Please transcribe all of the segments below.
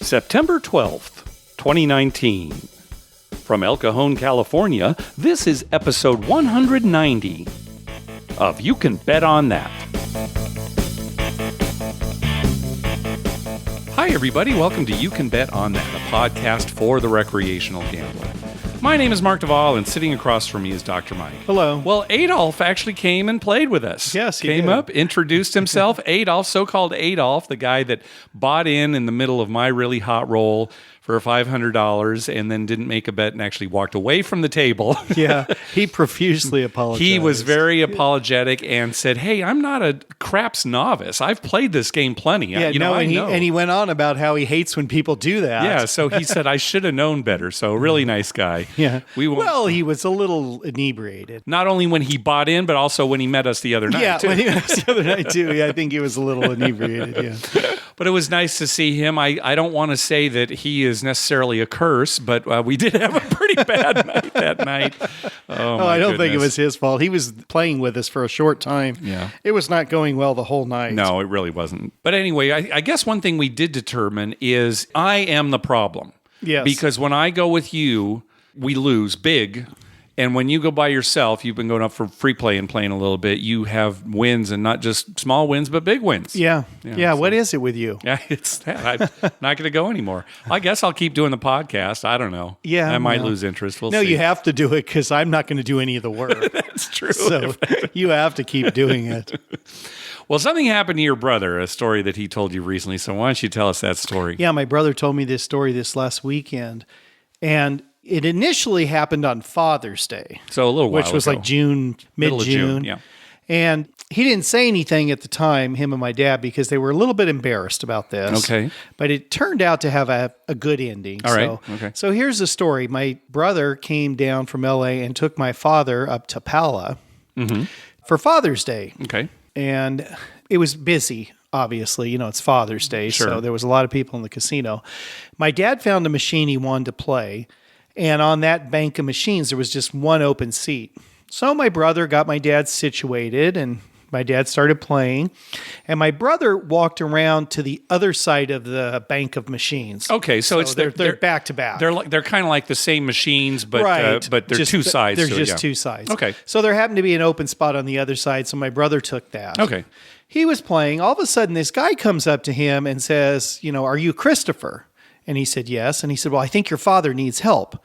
September 12th, 2019. From El Cajon, California, this is episode 190 of You Can Bet on That. Hi, everybody. Welcome to You Can Bet on That, a podcast for the recreational gambler. My name is Mark Duvall, and sitting across from me is Dr. Mike. Hello. Well, Adolf actually came and played with us. Yes, he came did. up, introduced himself. Adolf, so-called Adolf, the guy that bought in the middle of my really hot roll for $500 and then didn't make a bet and actually walked away from the table. Yeah, he profusely apologized. He was very apologetic and said, "Hey, I'm not a craps novice. I've played this game plenty. Yeah, I know." And he went on about how he hates when people do that. Yeah, so he said, I should have known better. So really nice guy. Yeah. Well, he was a little inebriated. not only when he bought in, but also when he met us the other night. Yeah, too. when he was the other night too. Yeah, I think he was a little inebriated. Yeah. But it was nice to see him. I don't want to say that he is necessarily a curse, but we did have a pretty bad night that night. Oh, I don't think it was his fault. He was playing with us for a short time. Yeah. It was not going well the whole night. No, it really wasn't. But anyway, I guess one thing we did determine is I am the problem. Yes. Because when I go with you, we lose big. And when you go by yourself, you've been going up for free play and playing a little bit, you have wins, and not just small wins, but big wins. Yeah. So- What is it with you? Yeah, it's that. I'm not going to go anymore. I guess I'll keep doing the podcast. I don't know. Yeah, I might well. lose interest. We'll No, see. you have to do it because I'm not going to do any of the work. That's true. So you have to keep doing it. Well, something happened to your brother, a story that he told you recently. So why don't you tell us that story? Yeah, my brother told me this story this last weekend, and it initially happened on Father's Day, So a little while which was ago. like June, Middle of mid-June. Yeah. And he didn't say anything at the time, him and my dad, because they were a little bit embarrassed about this. Okay. But it turned out to have a good ending. All right. So, Okay. So here's the story. My brother came down from LA and took my father up to Pala for Father's Day. Okay. And it was busy, obviously. You know, it's Father's Day, Sure. so there was a lot of people in the casino. My dad found a machine he wanted to play, and on that bank of machines, there was just one open seat. So my brother got my dad situated, and my dad started playing, and my brother walked around to the other side of the bank of machines. Okay, so it's they're back to back. They're kind of like the same machines, but Right. but they're Just two sides. There's to it, just yeah. two sides. Okay. So there happened to be an open spot on the other side, so my brother took that. Okay. He was playing. All of a sudden, this guy comes up to him and says, are you Christopher? And he said, yes. And he said, well, I think your father needs help.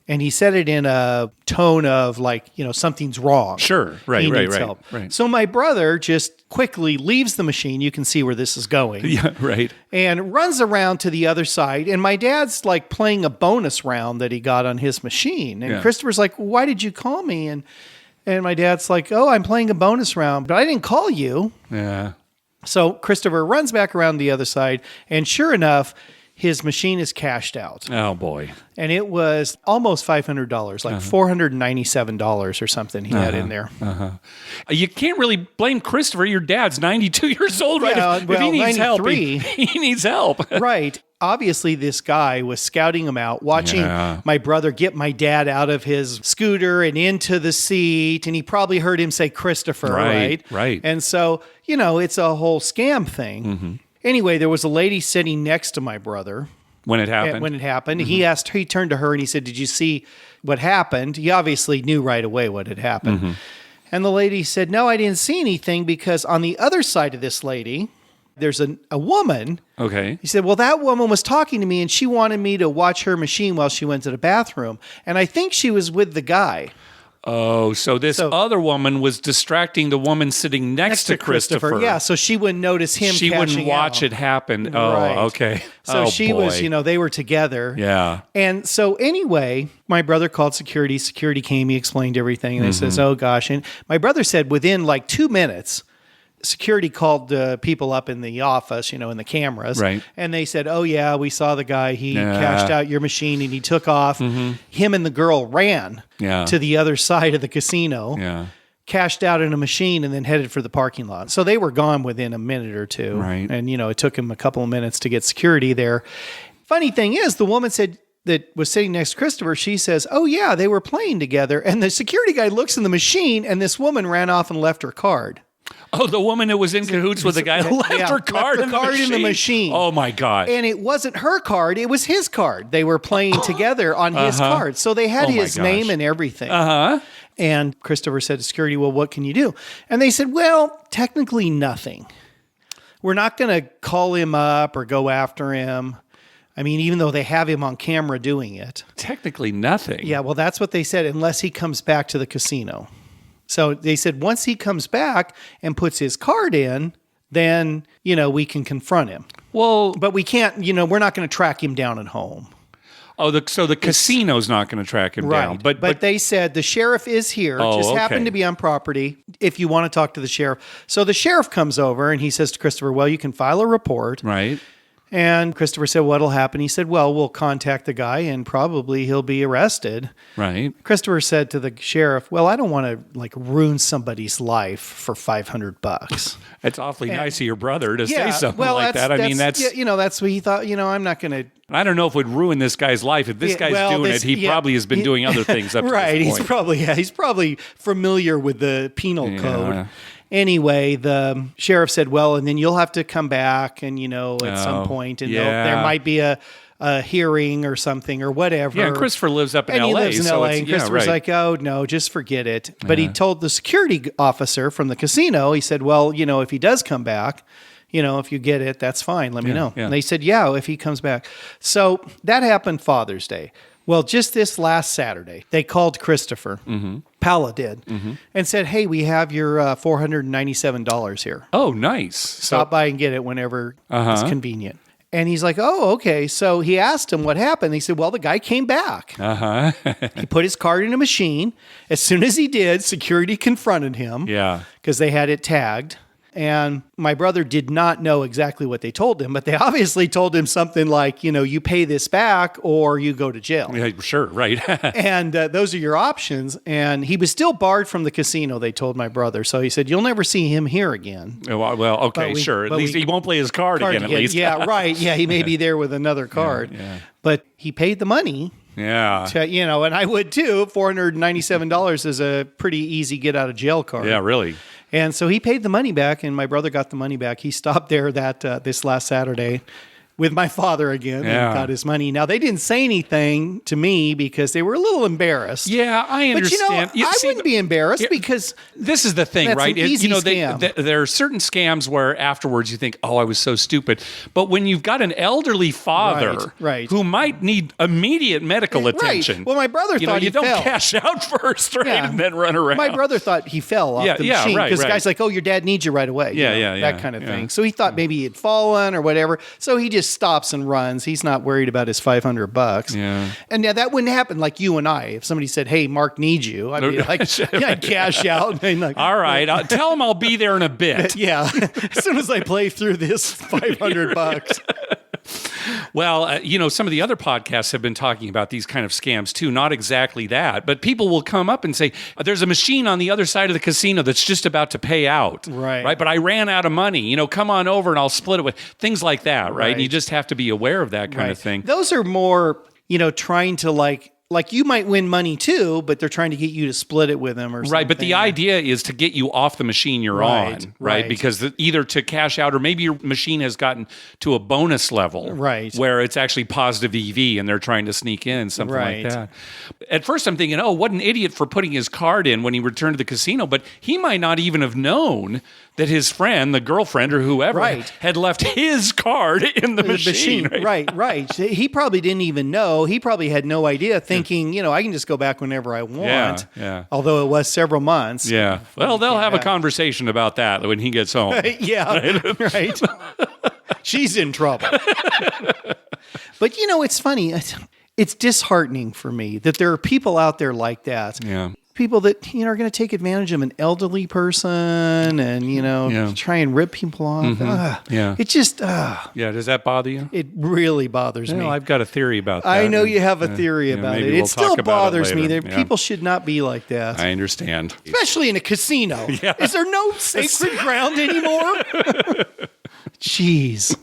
And he said it in a tone of like, something's wrong. Sure. Right. He Right. needs Right. help. Right. So my brother just quickly leaves the machine. You can see where this is going. Yeah. Right. And runs around to the other side. And my dad's like playing a bonus round that he got on his machine. And Yeah. Christopher's like, why did you call me? And my dad's like, oh, I'm playing a bonus round, but I didn't call you. Yeah. So Christopher runs back around the other side. And sure enough, his machine is cashed out. Oh boy. And it was almost $500, like $497 or something he had in there. You can't really blame Christopher. Your dad's 92 years old, right? Yeah, If well, he needs help, 93. he needs help. Right. Obviously, this guy was scouting him out, watching Yeah. my brother get my dad out of his scooter and into the seat. And he probably heard him say Christopher, right? Right. And so, it's a whole scam thing. Mm-hmm. Anyway, there was a lady sitting next to my brother. When it happened. When it happened, Mm-hmm. he turned to her and he said, did you see what happened? He obviously knew right away what had happened. Mm-hmm. And the lady said, no, I didn't see anything because on the other side of this lady, there's a woman. Okay. He said, well, that woman was talking to me and she wanted me to watch her machine while she went to the bathroom. And I think she was with the guy. Oh, so this other woman was distracting the woman sitting next to Christopher. Yeah, so she wouldn't notice him. She wouldn't cashing watch out. it happen. Oh, Right. okay. So oh, she boy. was, they were together. Yeah. And so anyway, my brother called security. Security came, he explained everything. And they says, oh gosh. And my brother said within like 2 minutes, security called the people up in the office, in the cameras. Right. And they said, oh yeah, we saw the guy. He Yeah. cashed out your machine and he took off. Him and the girl ran Yeah. to the other side of the casino. Yeah. Cashed out in a machine and then headed for the parking lot. So they were gone within a minute or two. Right. And, it took him a couple of minutes to get security there. Funny thing is, the woman said that was sitting next to Christopher, she says, oh yeah, they were playing together. And the security guy looks in the machine and this woman ran off and left her card. Oh, the woman who was in cahoots with the guy who left her card, left the card in the machine. Oh, my God. And it wasn't her card. It was his card. They were playing together on his card. So they had his name and everything. And Christopher said to security, well, what can you do? And they said, well, technically nothing. We're not going to call him up or go after him. I mean, even though they have him on camera doing it. Technically nothing. Yeah, well, that's what they said, unless he comes back to the casino. So they said once he comes back and puts his card in, then, we can confront him. Well, but we can't, we're not going to track him down at home. Oh, so the casino's not going to track him down. But they said the sheriff is here, happened to be on property, if you want to talk to the sheriff. So the sheriff comes over and he says to Christopher, well, you can file a report. Right. And Christopher said, what'll happen? He said, well, we'll contact the guy and probably he'll be arrested. Right. Christopher said to the sheriff, well, I don't want to ruin somebody's life for $500. It's awfully nice of your brother to say something like that. I mean, that's that's what he thought, I'm not going to. I don't know if it would ruin this guy's life. If this guy's doing it, he probably has been doing other things up to this point. He's probably familiar with the penal code. Anyway, the sheriff said, well, and then you'll have to come back and, at some point, and there might be a hearing or something or whatever. Yeah, and Christopher lives up in L.A. He lives in L.A. And Christopher's like, oh, no, just forget it. But he told the security officer from the casino, he said, well, if he does come back, if you get it, that's fine. Let me know. Yeah. And they said, yeah, if he comes back. So that happened Father's Day. Well, just this last Saturday, they called Christopher. Pala did, and said, hey, we have your $497 here. Oh, nice. Stop by and get it whenever it's convenient. And he's like, oh, okay. So he asked him what happened. He said, well, the guy came back. He put his card in a machine. As soon as he did, security confronted him. Yeah. Because they had it tagged. And my brother did not know exactly what they told him, but they obviously told him something like, you pay this back or you go to jail. Yeah, sure, right. And those are your options. And he was still barred from the casino, they told my brother. So he said, you'll never see him here again. Well, okay, sure. At least he won't play his card again, at least. Yeah, right. Yeah, he may be there with another card. Yeah. But he paid the money. Yeah. And I would too. $497 is a pretty easy get out of jail card. Yeah, really. And so he paid the money back, and my brother got the money back. He stopped there this last Saturday with my father again and got his money. Now, they didn't say anything to me because they were a little embarrassed. Yeah, I understand. But I wouldn't be embarrassed because this is the thing, that's right? An easy scam. There are certain scams where afterwards you think, oh, I was so stupid. But when you've got an elderly father who might need immediate medical attention. Well, my brother thought he fell. You don't cash out first, right? And then run around. My brother thought he fell off the machine because the guy's like, oh, your dad needs you right away. That kind of thing. So he thought maybe he had fallen or whatever. So he just stops and runs. He's not worried about his $500. Yeah. And now that wouldn't happen like you and I. If somebody said, hey, Mark needs you, I'd be like, I'd cash out. And like, all right. Tell him I'll be there in a bit. Yeah. As soon as I play through this $500. Well, some of the other podcasts have been talking about these kind of scams too. Not exactly that, but people will come up and say, there's a machine on the other side of the casino that's just about to pay out. Right. But I ran out of money. Come on over and I'll split it with things like that. Right. And you just have to be aware of that kind of thing. Those are more, trying to like you might win money too, but they're trying to get you to split it with them or something. Right, but the idea is to get you off the machine you're on, right? Because either to cash out or maybe your machine has gotten to a bonus level, where it's actually positive EV and they're trying to sneak in, something like that. At first I'm thinking, oh, what an idiot for putting his card in when he returned to the casino, but he might not even have known that his friend, the girlfriend or whoever, had left his card in the machine. Right. He probably didn't even know. He probably had no idea, thinking, I can just go back whenever I want. Yeah. Although it was several months. Yeah. Well, they'll have a conversation about that when he gets home. Right. She's in trouble. But, it's funny. It's disheartening for me that there are people out there like that. Yeah. People that, are going to take advantage of an elderly person and, try and rip people off. It just, does that bother you? It really bothers me. I've got a theory about that. I know you have a theory about it. It still bothers me. People should not be like that. I understand. Especially in a casino. Is there no sacred ground anymore? Jeez.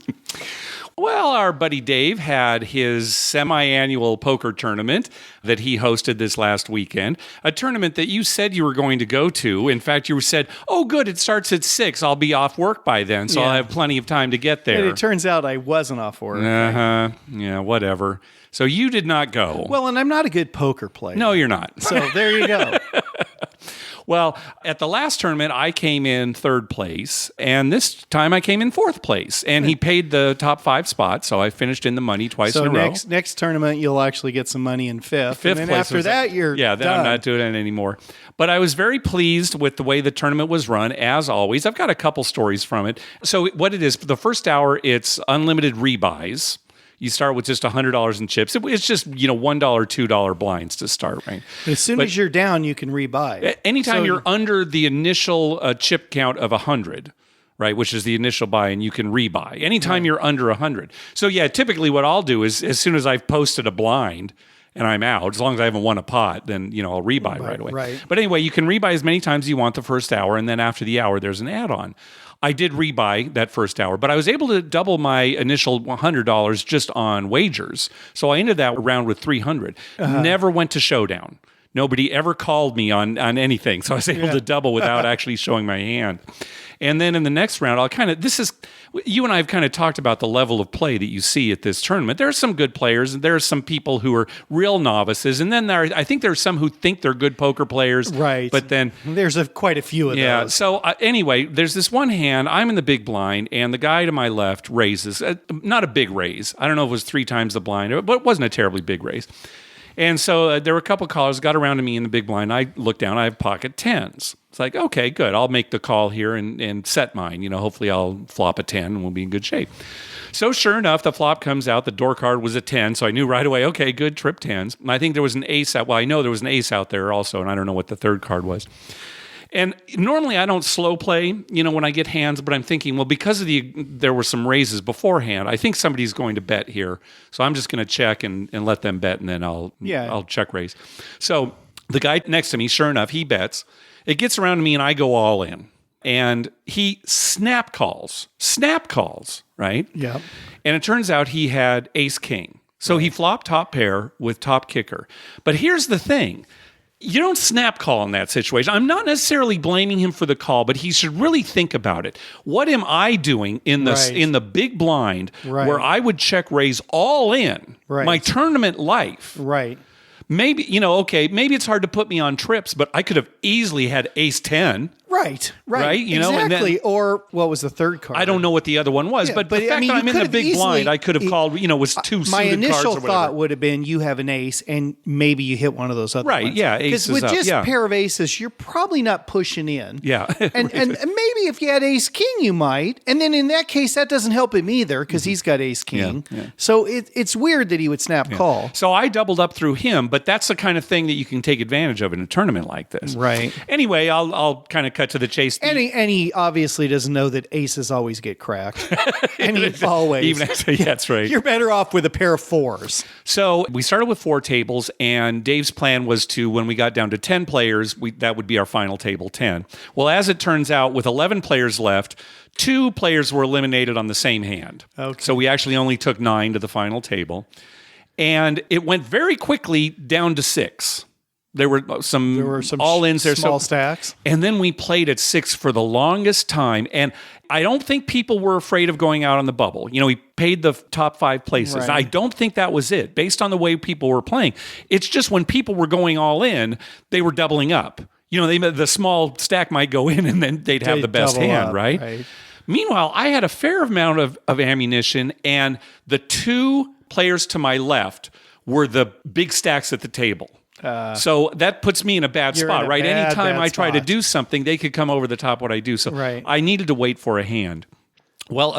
Well, our buddy Dave had his semi-annual poker tournament that he hosted this last weekend, a tournament that you said you were going to go to. In fact, you said, oh, good, it starts at 6. I'll be off work by then, so I'll have plenty of time to get there. And it turns out I wasn't off work. Uh-huh. Yeah, whatever. So you did not go. Well, and I'm not a good poker player. No, you're not. So there you go. Well, at the last tournament, I came in 3rd place, and this time I came in 4th place, and he paid the top 5 spots, so I finished in the money twice in a row. So next tournament, you'll actually get some money in 5th. 5th and then place. After that, you're then done. I'm not doing it anymore. But I was very pleased with the way the tournament was run, as always. I've got a couple stories from it. So what it is, for the first hour, it's unlimited rebuys. You start with just $100 in chips. It's just, $1, $2 blinds to start, right? As soon as you're down, you can rebuy. Anytime you're under the initial chip count of 100, right, which is the initial buy, and you can rebuy. Anytime you're under 100. So, yeah, typically what I'll do is as soon as I've posted a blind and I'm out, as long as I haven't won a pot, then, I'll rebuy right away. Right. But anyway, you can rebuy as many times as you want the first hour, and then after the hour, there's an add-on. I did rebuy that first hour, but I was able to double my initial $100 just on wagers. So I ended that round with $300. Never went to showdown. Nobody ever called me on anything. So I was able to double without actually showing my hand. And then in the next round, you and I have kind of talked about the level of play that you see at this tournament. There are some good players, and there are some people who are real novices, and then I think there's some who think they're good poker players. Right. But then there's quite a few of those. Yeah. So anyway, there's this one hand. I'm in the big blind, and the guy to my left raises. Not a big raise. I don't know if it was 3 times the blind, but it wasn't a terribly big raise. And so there were a couple of callers got around to me in the big blind. I looked down. I have pocket 10s. It's like, okay, good. I'll make the call here and set mine. Hopefully I'll flop a 10 and we'll be in good shape. So sure enough, the flop comes out. The door card was a 10. So I knew right away, okay, good, trip 10s. And I think there was an ace out. Well, I know there was an ace out there also, and I don't know what the third card was. And normally I don't slow play, when I get hands, but I'm thinking, well, because there were some raises beforehand, I think somebody's going to bet here. So I'm just going to check and let them bet, and then I'll check raise. So the guy next to me, sure enough, he bets. It gets around to me, and I go all in. And he snap calls, right? Yeah. And it turns out he had ace king. So he flopped top pair with top kicker. But here's the thing. You don't snap call in that situation. I'm not necessarily blaming him for the call, but he should really think about it. What am I doing in the big blind where I would check raise all in my tournament life? Right. Maybe, maybe it's hard to put me on trips, but I could have easily had ace 10. Right. Exactly. Or what was the third card? I don't know what the other one was, but the fact that I'm in the big blind, I could have called, was 2 suited cards or whatever. My initial thought would have been you have an ace and maybe you hit one of those other ones. Right, yeah. Because with just a pair of aces, you're probably not pushing in. Yeah. and maybe if you had ace king, you might. And then in that case, that doesn't help him either because he's got ace king. Yeah. So it's weird that he would snap call. So I doubled up through him, but that's the kind of thing that you can take advantage of in a tournament like this. Right. Anyway, I'll kind of cut to the chase. And he obviously doesn't know that aces always get cracked. And he's always. That's right. You're better off with a pair of 4s. So we started with 4 tables, and Dave's plan was to, when we got down to 10 players, that would be our final table 10. Well, as it turns out, with 11 players left, 2 players were eliminated on the same hand. Okay. So we actually only took 9 to the final table. And it went very quickly down to 6. There were some all-ins there. Small stacks. And then we played at 6 for the longest time. And I don't think people were afraid of going out on the bubble. We paid the top 5 places. Right. I don't think that was it, based on the way people were playing. It's just when people were going all in, they were doubling up. The small stack might go in, and then they'd have the best hand, right? Meanwhile, I had a fair amount of ammunition, and the 2 players to my left were the big stacks at the table. So that puts me in a bad spot, right? Anytime I try to do something, they could come over the top of what I do. So I needed to wait for a hand. Well,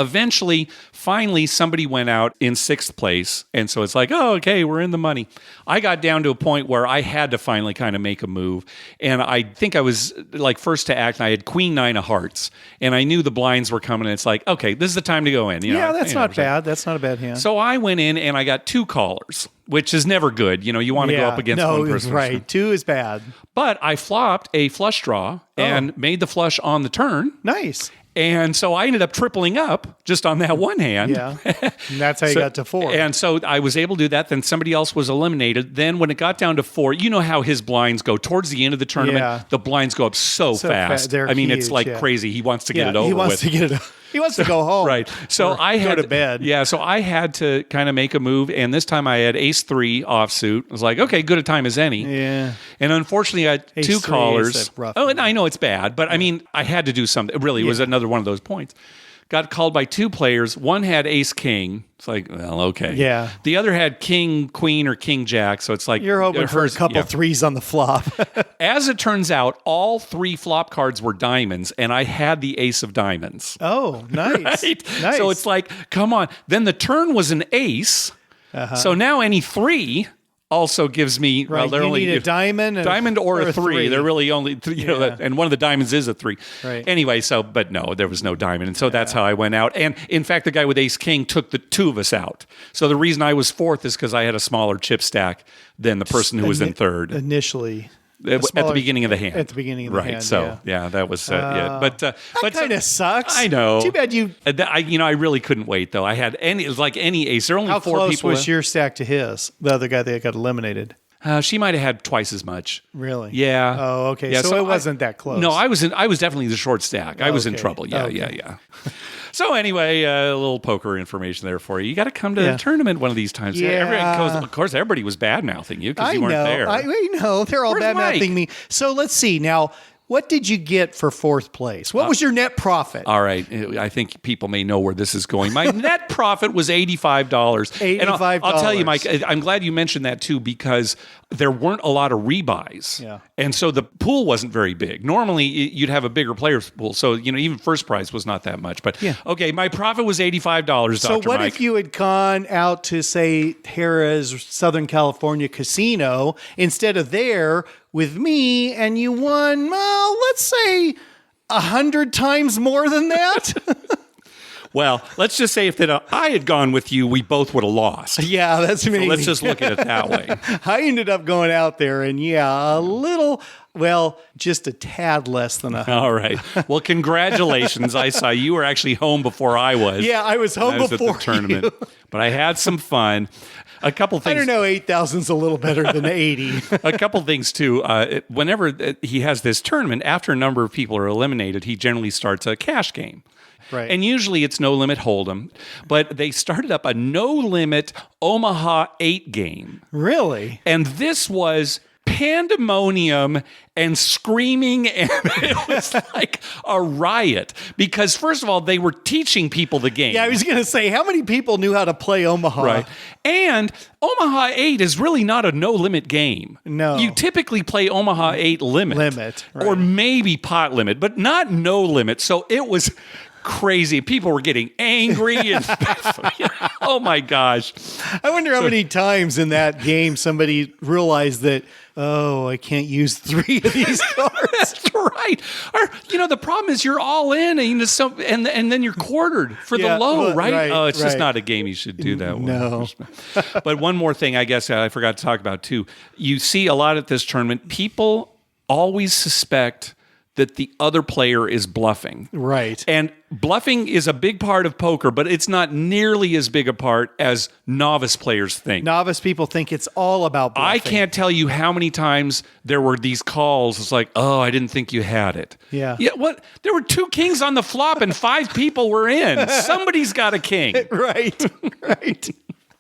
finally, somebody went out in 6th place. And so it's like, oh, okay, we're in the money. I got down to a point where I had to finally kind of make a move. And I think I was like first to act, and I had queen 9 of hearts. And I knew the blinds were coming. And it's like, okay, this is the time to go in. That's not bad. That's not a bad hand. So I went in, and I got 2 callers, which is never good. You want to go up against one person. Right. 2 is bad. But I flopped a flush draw and made the flush on the turn. Nice. And so I ended up tripling up just on that one hand. Yeah. And that's how you got to 4. And so I was able to do that. Then somebody else was eliminated. Then when it got down to 4, you know how his blinds go towards the end of the tournament. The blinds go up so fast. They're huge, it's like crazy. He wants to get it over with. He wants to get it He wants to go home. Right. So I had go to bed. Yeah. So I had to kind of make a move. And this time I had ace 3 offsuit. I was like, okay, good a time as any. Yeah. And unfortunately, I had ace 2 3 callers. is a rough And I know it's bad, but I mean, I had to do something. It really was another one of those points. Got called by 2 players. One had ace king. It's like, well, okay. Yeah. The other had king queen or king jack. So it's like you're hoping for a couple threes on the flop. As it turns out, all 3 flop cards were diamonds, and I had the ace of diamonds. Oh, nice. Right? Nice. So it's like, come on. Then the turn was an ace. So now any 3 also gives me right. they're you only need a diamond or a 3. They're really only and one of the diamonds is a 3. Right. Anyway, but no, there was no diamond, and so that's how I went out. And in fact, the guy with ace king took the 2 of us out. So the reason I was 4th is because I had a smaller chip stack than the person who was in 3rd initially. At the beginning of the hand. At the beginning of the hand. Right. So that was But that kind of sucks. I know. Too bad you. I really couldn't wait though. I had it was like any ace. There are only How 4 close people. Was your stack to his? The other guy that got eliminated. She might have had twice as much. Really? Yeah. Oh, okay. Yeah, so it wasn't that close. No, I was definitely the short stack. I was in trouble. Yeah, okay. yeah. So anyway, a little poker information there for you. You got to come to a tournament one of these times. Yeah. Of course, everybody was bad mouthing you because you weren't there. I know. They're all bad mouthing me. So let's see now. What did you get for 4th place? What was your net profit? All right. I think people may know where this is going. My net profit was $85. $85. And I'll tell you, Mike, I'm glad you mentioned that too, because there weren't a lot of rebuys. Yeah. And so the pool wasn't very big. Normally, you'd have a bigger players pool. So, even first prize was not that much. But, okay, my profit was $85, So what Mike. if you had gone out to, say, Harrah's Southern California Casino instead of there with me, and you won, well, let's say 100 times more than that? Well, let's just say if I had gone with you, we both would have lost. Yeah, that's me. So let's just look at it that way. I ended up going out there and just a tad less than a. All right. Well, congratulations. I saw you were actually home before I was. Yeah, I was home before at the tournament. you. But I had some fun. A couple things. I don't know, 8,000's a little better than 80. A couple things, too. Whenever he has this tournament, after a number of people are eliminated, he generally starts a cash game. Right. And usually it's no limit hold'em, but they started up a no limit Omaha 8 game. Really? And this was pandemonium and screaming, and it was like a riot because, first of all, they were teaching people the game. Yeah, I was going to say, how many people knew how to play Omaha? Right. And Omaha 8 is really not a no-limit game. No. You typically play Omaha 8 limit. Right. Or maybe pot limit, but not no limit. So it was crazy. People were getting angry. And oh, my gosh. I wonder how many times in that game somebody realized that, I can't use 3 of these cards. That's right. Or, the problem is you're all in and then you're quartered for the low, right? Oh, it's just not a game you should do that one. No. But one more thing, I guess I forgot to talk about too. You see a lot at this tournament, people always suspect that the other player is bluffing. Right. And bluffing is a big part of poker, but it's not nearly as big a part as novice players think. Novice people think it's all about bluffing. I can't tell you how many times there were these calls. It's like, I didn't think you had it. Yeah. Yeah. What? There were 2 kings on the flop and 5 people were in. Somebody's got a king. Right. Right.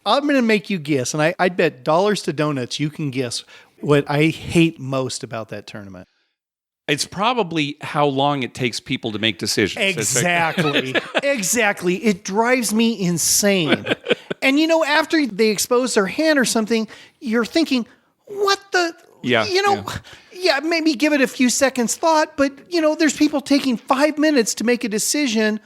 I'm going to make you guess, and I'd bet dollars to donuts you can guess what I hate most about that tournament. It's probably how long it takes people to make decisions. Exactly. Exactly. It drives me insane. And, after they expose their hand or something, you're thinking, what the... Yeah, maybe give it a few seconds thought, but, there's people taking 5 minutes to make a decision.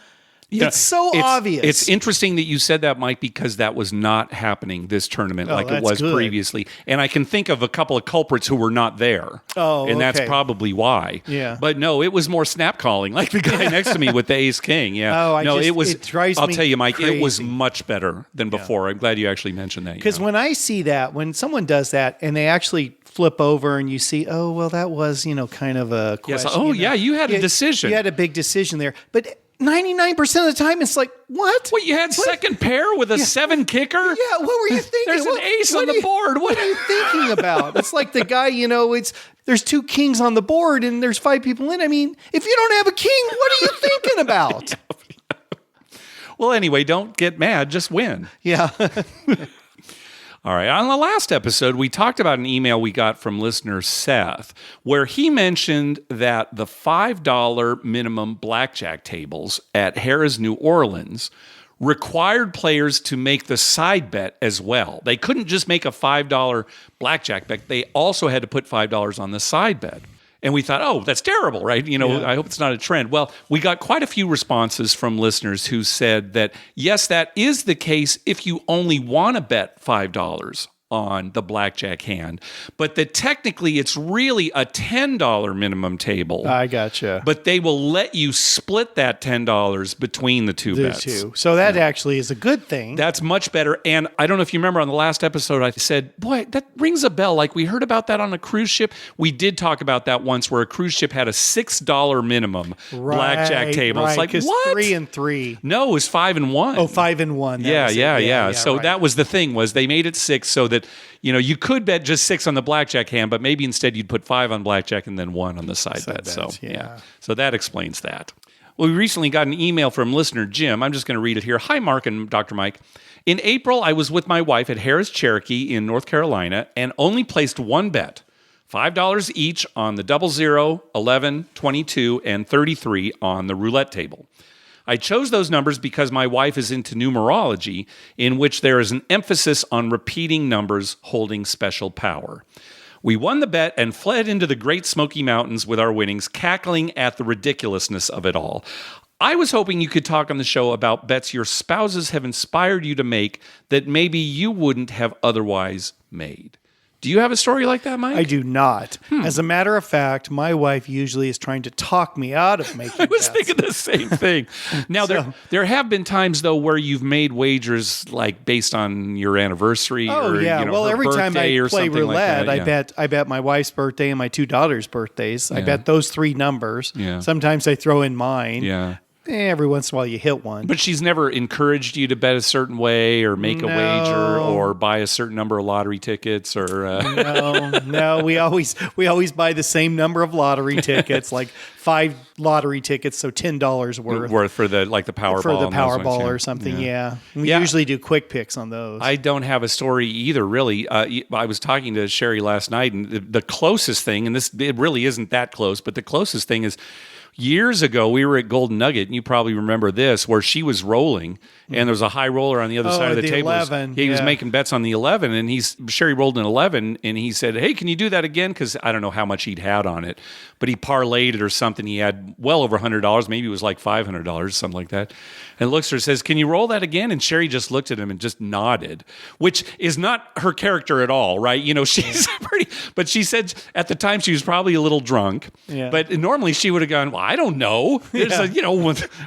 It's so obvious. It's interesting that you said that, Mike, because that was not happening this tournament like it was previously. And I can think of a couple of culprits who were not there. Oh, and that's probably why. Yeah. But no, it was more snap calling, like the guy next to me with the ace king. Yeah. It drives I'll me tell you, Mike, crazy. it was much better than before. I'm glad you actually mentioned that. Because when I see that, when someone does that and they actually flip over and you see, that was, kind of a question. Yes. You had a decision. You had a big decision there. But 99% of the time, it's like, what? What, you had second pair with a 7 kicker? Yeah, what were you thinking? There's an ace on the board. What are you thinking about? It's like the guy, there's 2 kings on the board and there's 5 people in. I mean, if you don't have a king, what are you thinking about? Well, anyway, don't get mad. Just win. Yeah. All right. On the last episode, we talked about an email we got from listener Seth, where he mentioned that the $5 minimum blackjack tables at Harrah's New Orleans required players to make the side bet as well. They couldn't just make a $5 blackjack bet. They also had to put $5 on the side bet. And we thought, oh, that's terrible, right? I hope it's not a trend. Well, we got quite a few responses from listeners who said that, yes, that is the case if you only want to bet $5 on the blackjack hand, but that technically it's really a $10 minimum table. I gotcha. But they will let you split that $10 between the two bets. So that actually is a good thing. That's much better. And I don't know if you remember on the last episode, I said, boy, that rings a bell. Like we heard about that on a cruise ship. We did talk about that once where a cruise ship had a $6 minimum blackjack table. Right, It's like, what? 3 and 3. No, it was 5 and 1. Oh, 5 and 1. Yeah. So right. that was the thing, was they made it 6 so that, you could bet just 6 on the blackjack hand, but maybe instead you'd put 5 on blackjack and then 1 on the side bet. Bets, so, yeah. So that explains that. Well, we recently got an email from listener Jim. I'm just going to read it here. Hi, Mark and Dr. Mike. In April, I was with my wife at Harrah's Cherokee in North Carolina and only placed one bet, $5 each on the 00, 11, 22, and 33 on the roulette table. I chose those numbers because my wife is into numerology, in which there is an emphasis on repeating numbers holding special power. We won the bet and fled into the Great Smoky Mountains with our winnings, cackling at the ridiculousness of it all. I was hoping you could talk on the show about bets your spouses have inspired you to make that maybe you wouldn't have otherwise made. Do you have a story like that, Mike? I do not. As a matter of fact, my wife usually is trying to talk me out of making I was bets. thinking the same thing. Now, there have been times, though, where you've made wagers like based on your anniversary or well, her every time I birthday play or roulette, like that. I bet my wife's birthday and my 2 daughters' birthdays. I bet those 3 numbers. Yeah. Sometimes I throw in mine. Yeah. Every once in a while you hit one. But she's never encouraged you to bet a certain way or make a wager or buy a certain number of lottery tickets or No, we always buy the same number of lottery tickets, like 5 lottery tickets, so $10 worth for the Powerball. For the Powerball or something, yeah. We usually do quick picks on those. I don't have a story either, really. I was talking to Sherry last night, and the closest thing, and it really isn't that close, but the closest thing is years ago, we were at Golden Nugget, and you probably remember this, where she was rolling, and there was a high roller on the other side of the table. 11. He was making bets on the 11, and Sherry rolled an 11, and he said, hey, can you do that again? Because I don't know how much he'd had on it, but he parlayed it or something. He had well over $100. Maybe it was like $500, something like that. And looks at her and says, can you roll that again? And Sherry just looked at him and just nodded, which is not her character at all, right? She's but she said at the time she was probably a little drunk, but normally she would have gone, well, I don't know. There's a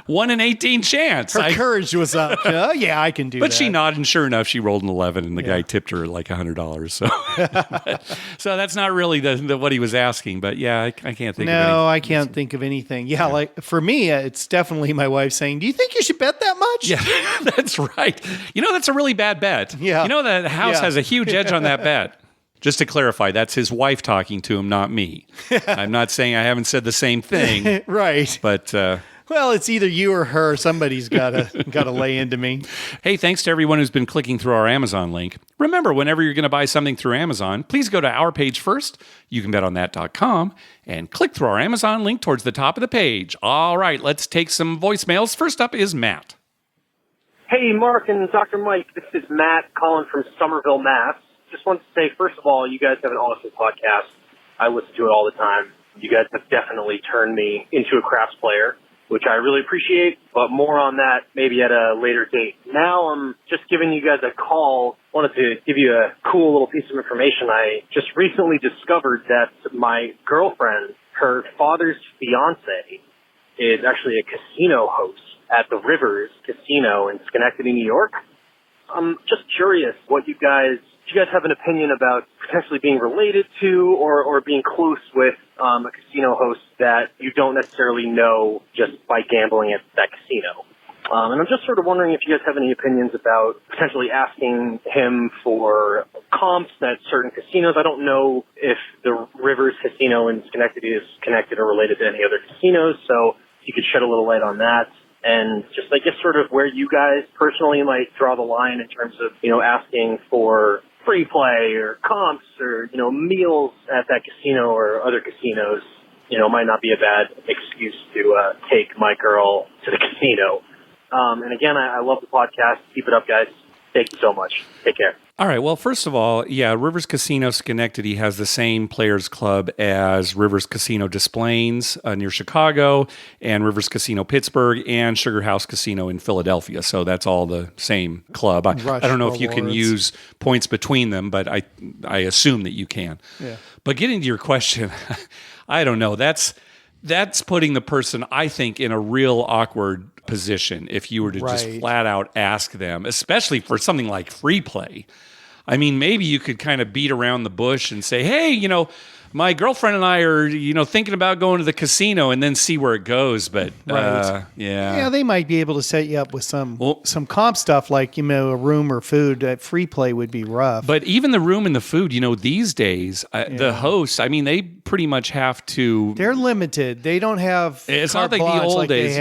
1 in 18 chance. Her courage was up. I can do that. But she nodded, and sure enough, she rolled an 11, and the guy tipped her like $100. So that's not really what he was asking. But I can't think of anything. No, I can't think of anything. Like for me, it's definitely my wife saying, do you think you should bet that much? Yeah, that's right. That's a really bad bet. Yeah. The house has a huge edge on that bet. Just to clarify, that's his wife talking to him, not me. I'm not saying I haven't said the same thing. Right. But well, it's either you or her. Somebody's gotta lay into me. Hey, thanks to everyone who's been clicking through our Amazon link. Remember, whenever you're going to buy something through Amazon, please go to our page first. You can bet on that.com and click through our Amazon link towards the top of the page. All right, let's take some voicemails. First up is Matt. Hey, Mark and Dr. Mike. This is Matt calling from Somerville, Mass. Just wanted to say, first of all, you guys have an awesome podcast. I listen to it all the time. You guys have definitely turned me into a craps player, which I really appreciate, but more on that maybe at a later date. Now I'm just giving you guys a call. Wanted to give you a cool little piece of information. I just recently discovered that my girlfriend, her father's fiance, is actually a casino host at the Rivers Casino in Schenectady, New York. I'm just curious what you guys do you guys have an opinion about potentially being related to or being close with a casino host that you don't necessarily know just by gambling at that casino? And I'm just sort of wondering if you guys have any opinions about potentially asking him for comps at certain casinos. I don't know if the Rivers Casino in Schenectady is connected or related to any other casinos, so you could shed a little light on that. And just, I guess, sort of where you guys personally might draw the line in terms of, asking for free play or comps or, meals at that casino or other casinos, might not be a bad excuse to take my girl to the casino. And again, I love the podcast. Keep it up, guys. Thank you so much. Take care. All right. Well, first of all, Rivers Casino Schenectady has the same players club as Rivers Casino Des Plaines near Chicago, and Rivers Casino Pittsburgh, and Sugar House Casino in Philadelphia. So that's all the same club. I don't know if you can use points between them, but I assume that you can. Yeah. But getting to your question, I don't know. That's putting the person, I think, in a real awkward position if you were to just flat out ask them, especially for something like free play. I mean, maybe you could kind of beat around the bush and say, hey, my girlfriend and I are, thinking about going to the casino, and then see where it goes. But they might be able to set you up with some comp stuff like, a room or food. Free play would be rough. But even the room and the food, these days, the hosts, they pretty much have to. They're limited. They don't have. It's not like the old days.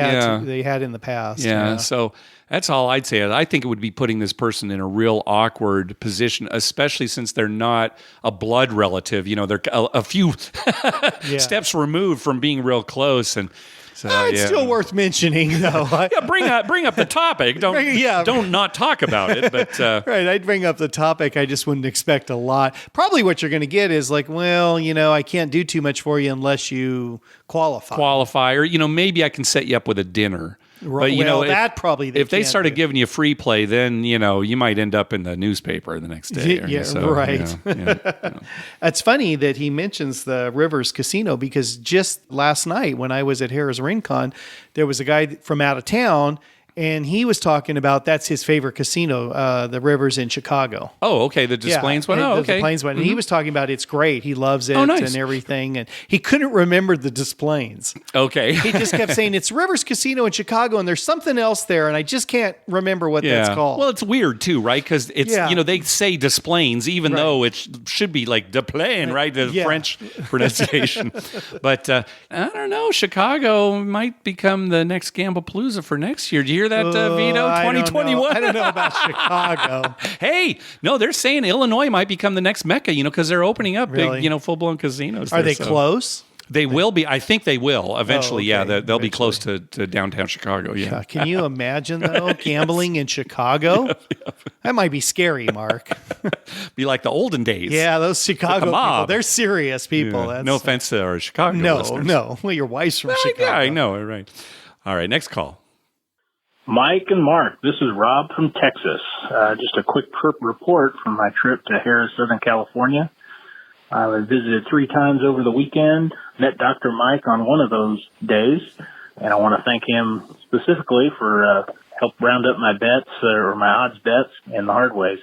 They had in the past. Yeah. So that's all I'd say. I think it would be putting this person in a real awkward position, especially since they're not a blood relative. They're a few steps removed from being real close, and so it's still worth mentioning, though. Bring up the topic. Don't not talk about it. But right, I'd bring up the topic. I just wouldn't expect a lot. Probably what you're going to get is like, well, I can't do too much for you unless you qualify, or maybe I can set you up with a dinner. But if they started giving you free play, then you might end up in the newspaper the next day. It's funny that he mentions the Rivers Casino, because just last night when I was at Harrah's Rincon, there was a guy from out of town, and he was talking about that's his favorite casino, the Rivers in Chicago. Oh, okay. The Des Plaines one? Oh, okay. The Des Plaines one. Mm-hmm. And he was talking about it's great. He loves it and everything. And he couldn't remember the Des Plaines. Okay. He just kept saying, it's Rivers Casino in Chicago, and there's something else there, and I just can't remember what that's called. Well, it's weird, too, right? Because it's, they say Des Plaines, even though it should be like Des Plaines, right? The French pronunciation. But I don't know. Chicago might become the next Gamblepalooza for next year. Do you hear that, Vito? 2021? I don't know about Chicago. Hey, no, they're saying Illinois might become the next Mecca, because they're opening up big, full-blown casinos. Are they close? They will be. I think they will eventually. Oh, okay. They'll be close to downtown Chicago. Yeah. Can you imagine though gambling in Chicago? That might be scary, Mark. Be like the olden days. Yeah, those Chicago people. They're serious people. Yeah. No offense to our Chicago listeners. No. Well, your wife's from Chicago. Yeah, I know. Right. All right. Next call. Mike and Mark, this is Rob from Texas. Just a quick report from my trip to Harrah, Southern California. I visited 3 times over the weekend, met Dr. Mike on one of those days, and I want to thank him specifically for help round up my bets, or my odds bets, in the hard ways.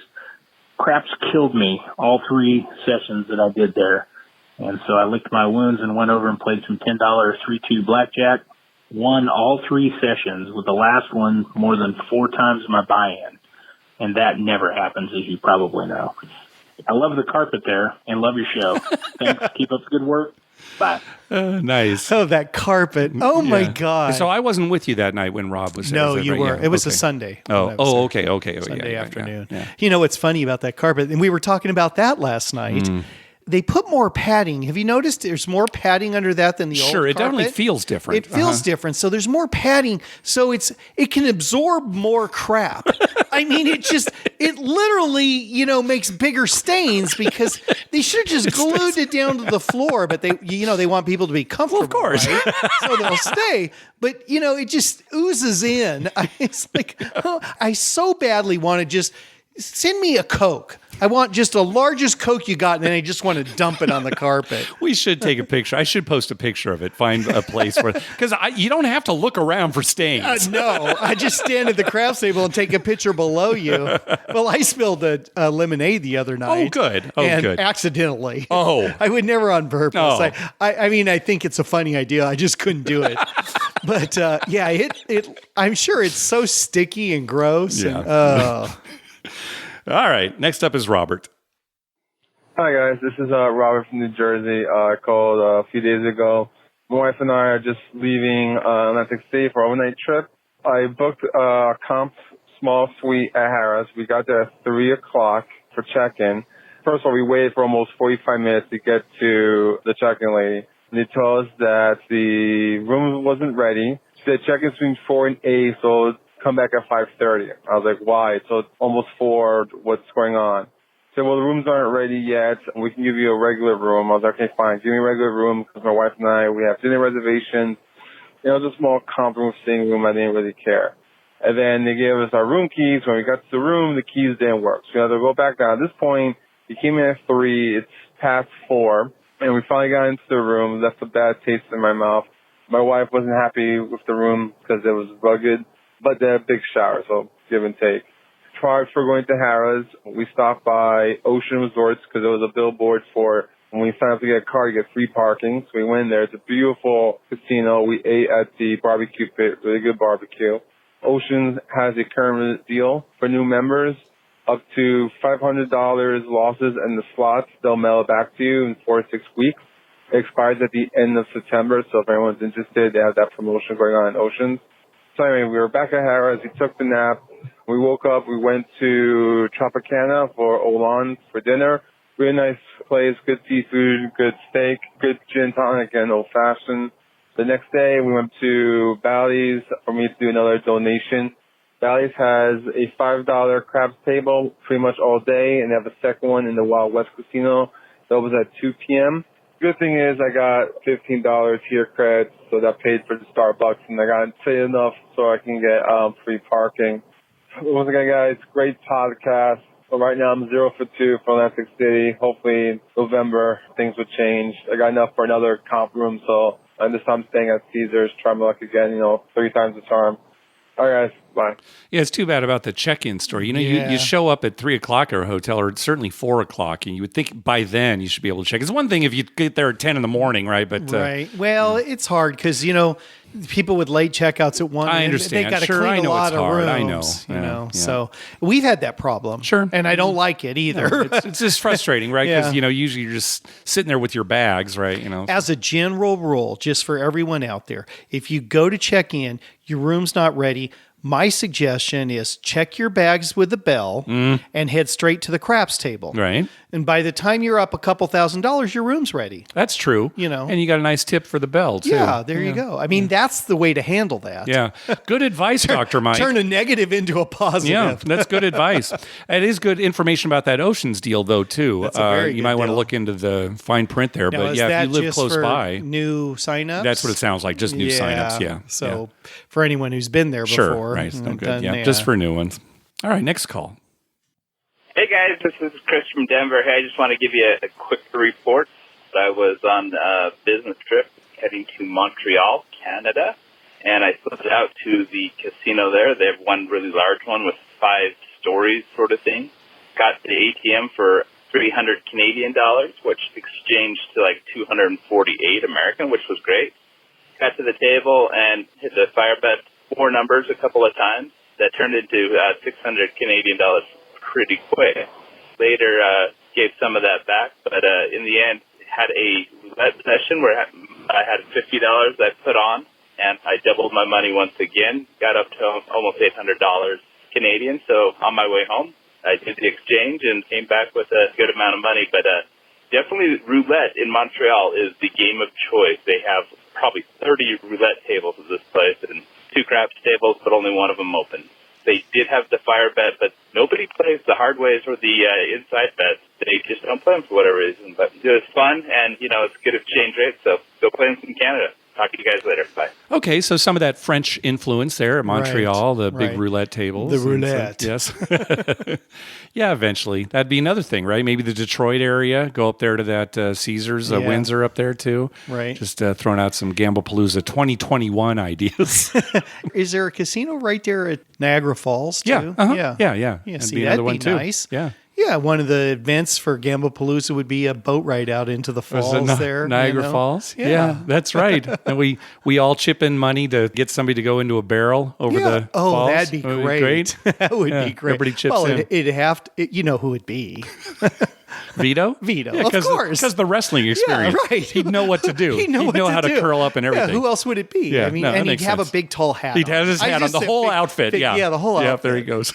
Craps killed me all 3 sessions that I did there, and so I licked my wounds and went over and played some $10 3-2 blackjack. Won all 3 sessions, with the last one more than 4 times my buy-in. And that never happens, as you probably know. I love the carpet there and love your show. Thanks. Keep up the good work. Bye. Nice. Oh, that carpet. Oh, my God. So I wasn't with you that night when Rob was there. No, you were. It was a Sunday. Okay. Sunday afternoon. Yeah. You know what's funny about that carpet? And we were talking about that last night. They put more padding. Have you noticed there's more padding under that than the old carpet? Sure, it definitely feels different. It feels different. So there's more padding. So it can absorb more crap. I mean, it literally, makes bigger stains, because they should have just glued it down to the floor. But they want people to be comfortable. Well, of course. Right? So they'll stay. But, it just oozes in. It's like, I so badly want to just send me a Coke. I want just the largest Coke you got, and then I just want to dump it on the carpet. We should take a picture. I should post a picture of it. Find a place where, because you don't have to look around for stains. No, I just stand at the craps table and take a picture below you. Well, I spilled a lemonade the other night. Oh, good. And accidentally. Oh. I would never on purpose. Oh. I mean, I think it's a funny idea. I just couldn't do it. But yeah, I'm sure it's so sticky and gross. Yeah. And, All right. Next up is Robert. Hi, guys. This is Robert from New Jersey. I called a few days ago. My wife and I are just leaving Atlantic City for an overnight trip. I booked a comp small suite at Harrah's. We got there at 3 o'clock for check-in. First of all, we waited for almost 45 minutes to get to the check-in lady. And they told us that the room wasn't ready. She said check-in between 4 and 8, so come back at 5:30. I was like, why? So it's almost 4. What's going on? She said, well, the rooms aren't ready yet. We can give you a regular room. I was like, okay, fine. Give me a regular room because my wife and I, we have dinner reservations. You know, it was a small comp room, sitting room. I didn't really care. And then they gave us our room keys. When we got to the room, the keys didn't work. So we had to go back down. At this point, we came in at 3. It's past 4. And we finally got into the room. Left a bad taste in my mouth. My wife wasn't happy with the room because it was rugged. But they had a big shower, so give and take. Prior for going to Harrah's, we stopped by Ocean Resorts because there was a billboard for when we sign up to get a car, you get free parking. So we went there. It's a beautiful casino. We ate at the barbecue pit, really good barbecue. Ocean has a current deal for new members. Up to $500 losses in the slots, they'll mail it back to you in 4 to 6 weeks. It expires at the end of September, so if anyone's interested, they have that promotion going on in Ocean. So anyway, we were back at Harrah's. We took the nap. We woke up. We went to Tropicana for Olan for dinner. Really nice place, good seafood, good steak, good gin tonic, and old-fashioned. The next day, we went to Bally's for me to do another donation. Bally's has a $5 craps table pretty much all day, and they have a second one in the Wild West Casino. That was at 2 p.m. Good thing is I got $15 here credits, so that paid for the Starbucks, and I got paid enough so I can get free parking. Once again, guys, great podcast. So right now I'm 0 for 2 for Atlantic City. Hopefully in November things would change. I got enough for another comp room, so this time I'm staying at Caesars. Try my luck again, 3 times the charm. All right, guys. Bye. Yeah, it's too bad about the check-in story. You show up at 3 o'clock at a hotel, or certainly 4 o'clock, and you would think by then you should be able to check. It's one thing if you get there at 10 in the morning, right? But right. Well, it's hard because people with late checkouts at 1. I understand. They got to Sure, clean I know a lot it's of hard. rooms. I know. Yeah. So we've had that problem. Sure, and I don't like it either. No, it's just frustrating, right? Because usually you're just sitting there with your bags, right? As a general rule, just for everyone out there, if you go to check in, your room's not ready. My suggestion is check your bags with the bell and head straight to the craps table. Right. And by the time you're up a couple $1,000s, your room's ready. That's true. And you got a nice tip for the bell, too. Yeah, there you go. I mean, that's the way to handle that. Yeah. Good advice, Dr. Mike. Turn a negative into a positive. Yeah, that's good advice. It is good information about that Oceans deal, though, too. That's a very you good might want to deal. look into the fine print there. Now, but is yeah, that if you live just close for by. new signups? That's what it sounds like, just new signups, yeah. So for anyone who's been there before. Sure, right. It's no good. Yeah, just for new ones. All right, next call. Hey, guys, this is Chris from Denver. Hey, I just want to give you a quick report. I was on a business trip heading to Montreal, Canada, and I slipped out to the casino there. They have one really large one with 5 stories sort of thing. Got the ATM for 300 Canadian dollars, which exchanged to like 248 American, which was great. Got to the table and hit the fire bet 4 numbers a couple of times. That turned into 600 Canadian dollars pretty quick. Later, gave some of that back, but in the end, had a roulette session where I had $50 I put on, and I doubled my money once again, got up to almost $800 Canadian. So on my way home, I did the exchange and came back with a good amount of money. But definitely roulette in Montreal is the game of choice. They have probably 30 roulette tables at this place and 2 craps tables, but only one of them open. They did have the fire bet, but nobody plays the hard ways or the inside bets. They just don't play them for whatever reason. But it was fun, and, it's good exchange rate, so go play them in Canada. Talk to you guys later. Bye. Okay, so some of that French influence there at Montreal, the big roulette tables. The roulette. Yes. Yeah, eventually. That'd be another thing, right? Maybe the Detroit area, go up there to that Caesars, Windsor up there too. Right. Just throwing out some Gamblepalooza 2021 ideas. Is there a casino right there at Niagara Falls too? Yeah. Uh-huh. Yeah. Yeah, That'd see, be another that'd be one too. nice. Yeah. Yeah, one of the events for Gamblepalooza would be a boat ride out into the falls there. Niagara Falls? Yeah. Yeah, that's right. And we all chip in money to get somebody to go into a barrel over the falls. That'd be great. That would be great. Everybody chips in. It'd have to, you know who it'd be. Vito? Vito, yeah, of course. Because the wrestling experience. Yeah, right. He'd know what to do. He'd know how to curl up and everything. Yeah, who else would it be? Yeah, I mean, no, and that he'd makes have sense. a big tall hat. He'd have his hat on, the whole outfit. Yeah, the whole outfit. Yeah, there he goes.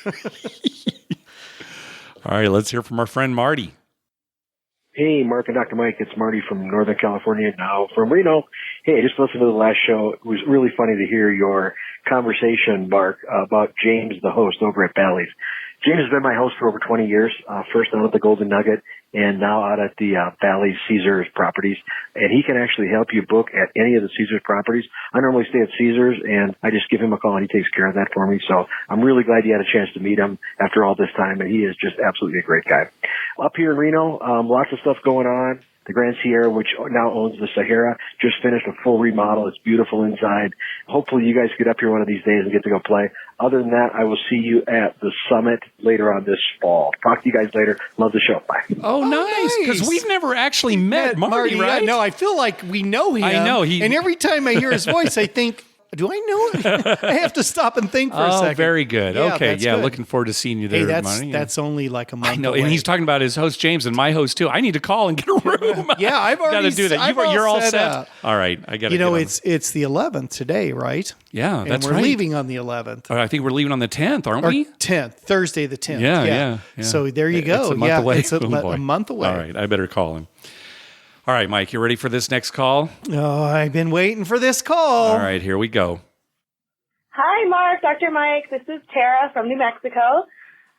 All right, let's hear from our friend Marty. Hey, Mark and Dr. Mike, it's Marty from Northern California, now from Reno. Hey, I just listened to the last show. It was really funny to hear your conversation, Mark, about James, the host over at Bally's. James has been my host for over 20 years, first out at the Golden Nugget and now out at the Bally's Caesars properties. And he can actually help you book at any of the Caesars properties. I normally stay at Caesars, and I just give him a call, and he takes care of that for me. So I'm really glad you had a chance to meet him after all this time, and he is just absolutely a great guy. Up here in Reno, lots of stuff going on. The Grand Sierra, which now owns the Harrah, just finished a full remodel. It's beautiful inside. Hopefully you guys get up here one of these days and get to go play. Other than that, I will see you at the Summit later on this fall. Talk to you guys later. Love the show. Bye. Oh, nice. Because we've never actually met Marty, right? No, I feel like we know him. I know. And every time I hear his voice, I think, do I know him? I have to stop and think for a second. Very good. Yeah, okay, that's good. Looking forward to seeing you there, Marty. That's only like a month I know, away. and he's talking about his host James and my host too. I need to call and get a room. Yeah, I've already got to do that. You're all set. All right, I got to. You know, it's the 11th today, right? Yeah, that's right. We're leaving on the 11th. I think we're leaving on the 10th, aren't we? 10th, Thursday the 10th. Yeah. So there you go. It's a month away. It's a month away. All right, I better call him. All right, Mike, you ready for this next call? Oh, I've been waiting for this call. All right, here we go. Hi, Mark, Dr. Mike. This is Tara from New Mexico.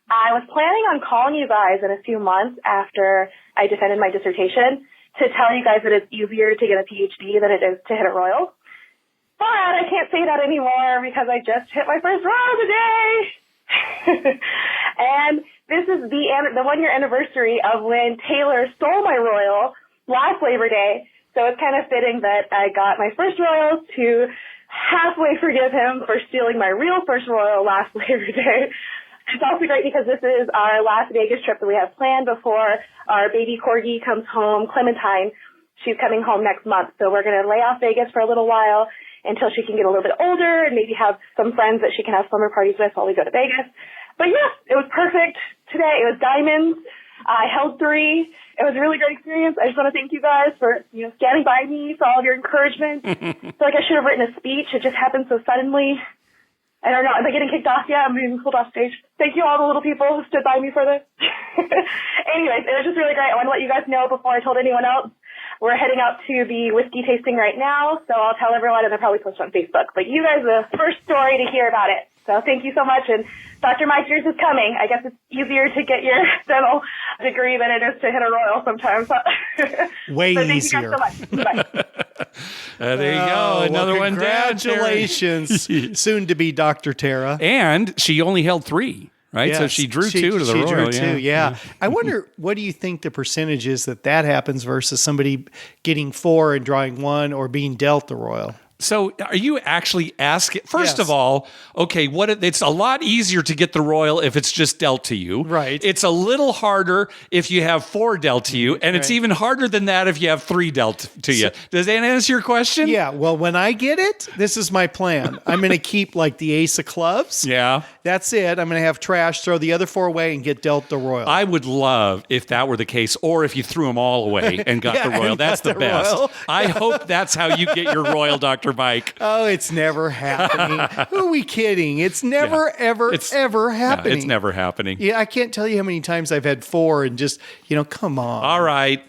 I was planning on calling you guys in a few months after I defended my dissertation to tell you guys that it's easier to get a PhD than it is to hit a Royal. But I can't say that anymore because I just hit my first Royal today. And this is the 1 year anniversary of when Taylor stole my Royal last Labor Day. So it's kind of fitting that I got my first Royal to halfway forgive him for stealing my real first Royal last Labor Day. It's also great because this is our last Vegas trip that we have planned before our baby corgi comes home, Clementine. She's coming home next month. So we're going to lay off Vegas for a little while until she can get a little bit older and maybe have some friends that she can have summer parties with while we go to Vegas. But yeah, it was perfect today. It was diamonds. I held 3. It was a really great experience. I just want to thank you guys for, standing by me, for all of your encouragement. I feel like I should have written a speech. It just happened so suddenly. I don't know. Am I getting kicked off? Yeah, I'm being pulled off stage. Thank you all the little people who stood by me for this. Anyways, it was just really great. I want to let you guys know before I told anyone else. We're heading out to the whiskey tasting right now, so I'll tell everyone and I'll probably post it on Facebook. But you guys are the first story to hear about it. So thank you so much. And Dr. Mike, yours is coming. I guess it's easier to get your dental degree than it is to hit a Royal sometimes. Way so thank easier. you guys so much. Bye. There you go. Another one down. Congratulations. Soon to be Dr. Tara. And she only held 3. Right, Yes. so she drew 2 to the Royal. She drew 2, yeah. I wonder, what do you think the percentage is that happens versus somebody getting 4 and drawing 1 or being dealt the Royal? So are you actually asking, first Yes. of all, okay, it's a lot easier to get the Royal if it's just dealt to you. Right. It's a little harder if you have 4 dealt to you, and it's even harder than that if you have 3 dealt to you. Does that answer your question? Yeah, well, when I get it, this is my plan. I'm going to keep like the ace of clubs. Yeah. That's it. I'm going to have trash, throw the other 4 away, and get dealt the Royal. I would love if that were the case, or if you threw them all away and got Yeah, the Royal. and That's got the the best. Royal. I hope that's how you get your Royal, Dr. Mike. Oh, it's never happening. Who are we kidding? It's never, ever happening. It's never happening. Yeah, I can't tell you how many times I've had 4 and just, come on. All right.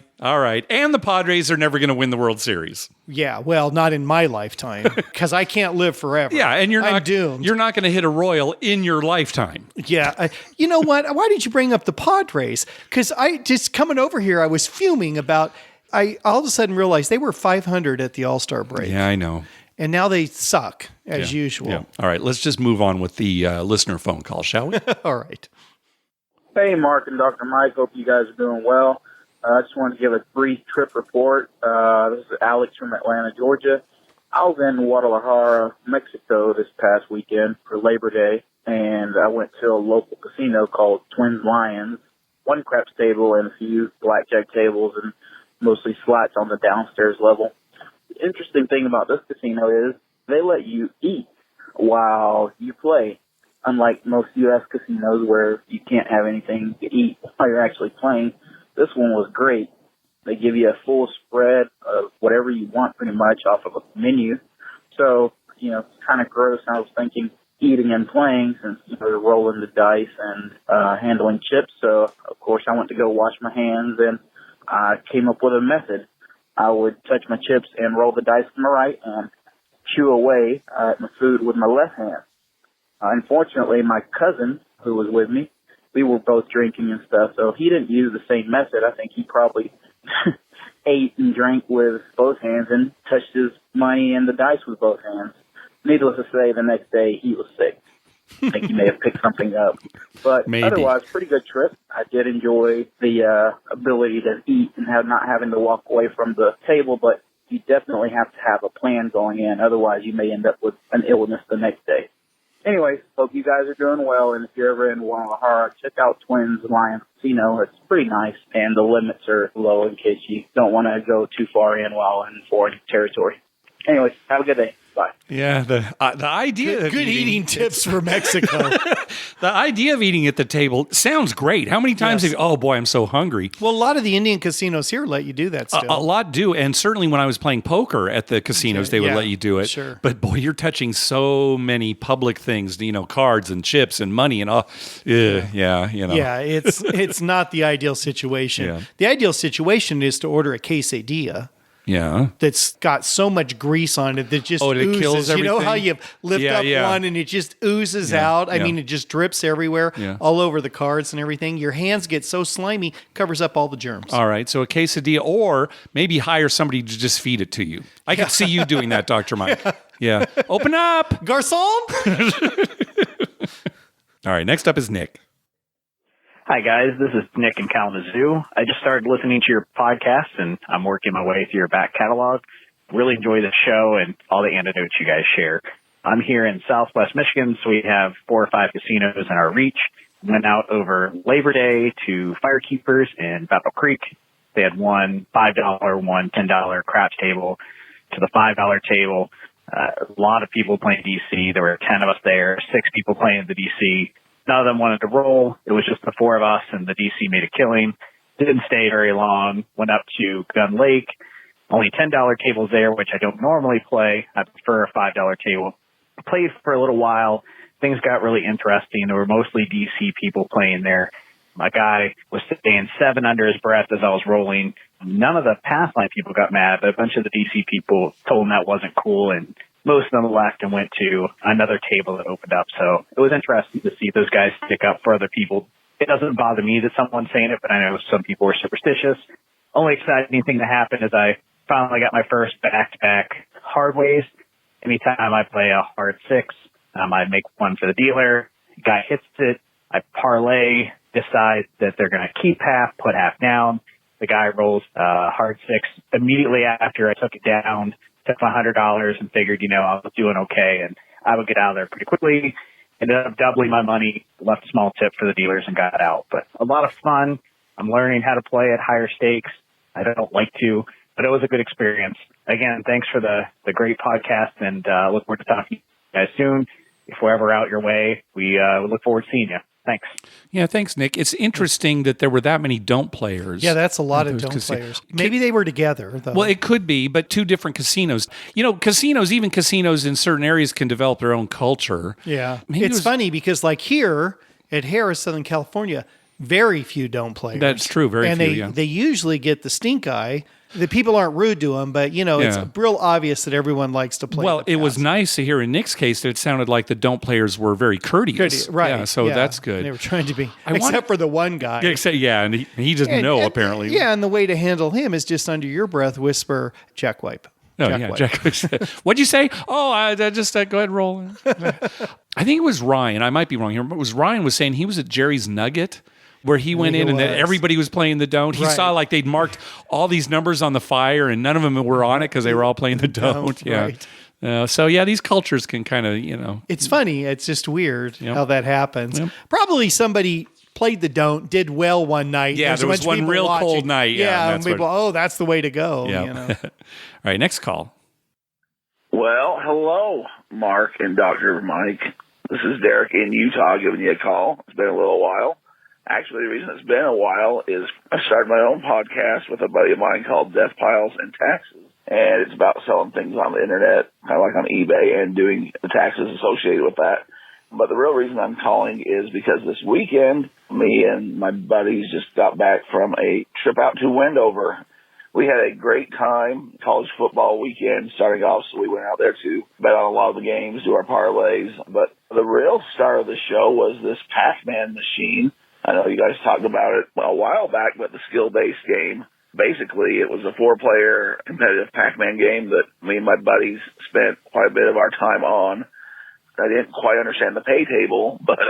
And the Padres are never going to win the World Series. Yeah, well, not in my lifetime because I can't live forever. Yeah, and I'm doomed. You're not going to hit a Royal in your lifetime. Yeah. You know what? Why did you bring up the Padres? Because I just coming over here, I was fuming about I all of a sudden realized they were 500 at the All-Star break. Yeah, I know. And now they suck, as usual. Yeah. All right, let's just move on with the listener phone call, shall we? All right. Hey, Mark and Dr. Mike. Hope you guys are doing well. I just wanted to give a brief trip report. This is Alex from Atlanta, Georgia. I was in Guadalajara, Mexico this past weekend for Labor Day, and I went to a local casino called Twins Lions. One craps table and a few blackjack tables and mostly slots on the downstairs level. The interesting thing about this casino is they let you eat while you play, unlike most U.S. casinos where you can't have anything to eat while you're actually playing. This one was great. They give you a full spread of whatever you want pretty much off of a menu. So, it's kind of gross. I was thinking eating and playing since you're rolling the dice and handling chips. So, of course, I went to go wash my hands and I came up with a method. I would touch my chips and roll the dice with my right and chew away at my food with my left hand. Unfortunately, my cousin, who was with me, we were both drinking and stuff, so he didn't use the same method. I think he probably ate and drank with both hands and touched his money and the dice with both hands. Needless to say, the next day he was sick. I think he may have picked something up. But otherwise, pretty good trip. I did enjoy the ability to eat and not having to walk away from the table, but you definitely have to have a plan going in. Otherwise, you may end up with an illness the next day. Anyways, hope you guys are doing well, and if you're ever in Guadalajara, check out Twins Lions Casino. It's pretty nice, and the limits are low in case you don't want to go too far in while in foreign territory. Anyways, have a good day. Bye. Yeah, the idea of good eating tips for Mexico. The idea of eating at the table sounds great. How many times have you, oh boy, I'm so hungry. Well, a lot of the Indian casinos here let you do that still. A lot do, and certainly when I was playing poker at the casinos, they would let you do it. Sure. But boy, you're touching so many public things, cards and chips and money and all. Yeah, it's not the ideal situation. Yeah. The ideal situation is to order a quesadilla. Yeah. That's got so much grease on it that just oozes. Kills everything. You know how you lift up one and it just oozes out? I mean, it just drips everywhere, all over the cards and everything. Your hands get so slimy, covers up all the germs. All right. So a quesadilla, or maybe hire somebody to just feed it to you. I could see you doing that, Dr. Mike. Yeah. Open up. Garçon? All right. Next up is Nick. Hi, guys. This is Nick in Kalamazoo. I just started listening to your podcast, and I'm working my way through your back catalog. Really enjoy the show and all the anecdotes you guys share. I'm here in Southwest Michigan, so we have 4 or 5 casinos in our reach. Went out over Labor Day to FireKeepers in Battle Creek. They had one $5, one $10 craps table to the $5 table. A lot of people playing DC. There were 10 of us there, 6 people playing the DC. None of them wanted to roll. It was just the 4 of us, and the DC made a killing. Didn't stay very long. Went up to Gun Lake. Only $10 tables there, which I don't normally play. I prefer a $5 table. Played for a little while. Things got really interesting. There were mostly DC people playing there. My guy was staying 7 under his breath as I was rolling. None of the pass line people got mad, but a bunch of the DC people told him that wasn't cool, and most of them left and went to another table that opened up. So it was interesting to see those guys stick up for other people. It doesn't bother me that someone's saying it, but I know some people are superstitious. Only exciting thing that happened is I finally got my first back-to-back hard ways. Anytime I play a hard 6, I make one for the dealer. Guy hits it. I parlay, decide that they're going to keep half, put half down. The guy rolls hard 6. Immediately after I took it down, took my $100 and figured, I was doing okay and I would get out of there pretty quickly. Ended up doubling my money, left a small tip for the dealers and got out. But a lot of fun. I'm learning how to play at higher stakes. I don't like to, but it was a good experience. Again, thanks for the great podcast, and look forward to talking to you guys soon. If we're ever out your way, we look forward to seeing you. Thanks. Yeah, thanks, Nick. It's interesting that there were that many don't players. Yeah, that's a lot of don't players. Maybe they were together, though. Well, it could be, but 2 different casinos. Even casinos in certain areas can develop their own culture. Yeah. It's funny because like here at Harrah, Southern California, Very few don't players. That's true. Very few. They usually get the stink eye. The people aren't rude to them, but it's real obvious that everyone likes to play. Well, it was nice to hear in Nick's case that it sounded like the don't players were very courteous. Right. Yeah, so that's good. They were trying to be, except for the one guy. And he doesn't know, apparently. Yeah, and the way to handle him is just under your breath whisper, "Jack wipe." Jack. What'd you say? Oh, I just go ahead and roll. I think it was Ryan. I might be wrong here, but it was Ryan was saying he was at Jerry's Nugget, where he went in and everybody was playing the don't. He saw like they'd marked all these numbers on the fire and none of them were on it because they were all playing the don't. Yeah. Right. So these cultures can kind of, It's funny. It's just weird how that happens. Yep. Probably somebody played the don't, did well one night. Yeah, there was one real cold night. Yeah, and people, that's the way to go. Yeah. All right, next call. Well, hello, Mark and Dr. Mike. This is Derek in Utah giving you a call. It's been a little while. Actually, the reason it's been a while is I started my own podcast with a buddy of mine called Death Piles and Taxes. And it's about selling things on the internet, kind of like on eBay, and doing the taxes associated with that. But the real reason I'm calling is because this weekend, me and my buddies just got back from a trip out to Wendover. We had a great time, college football weekend starting off, so we went out there to bet on a lot of the games, do our parlays. But the real star of the show was this Pac-Man machine. I know you guys talked about it a while back, but the skill-based game. Basically, it was a 4-player competitive Pac-Man game that me and my buddies spent quite a bit of our time on. I didn't quite understand the pay table, but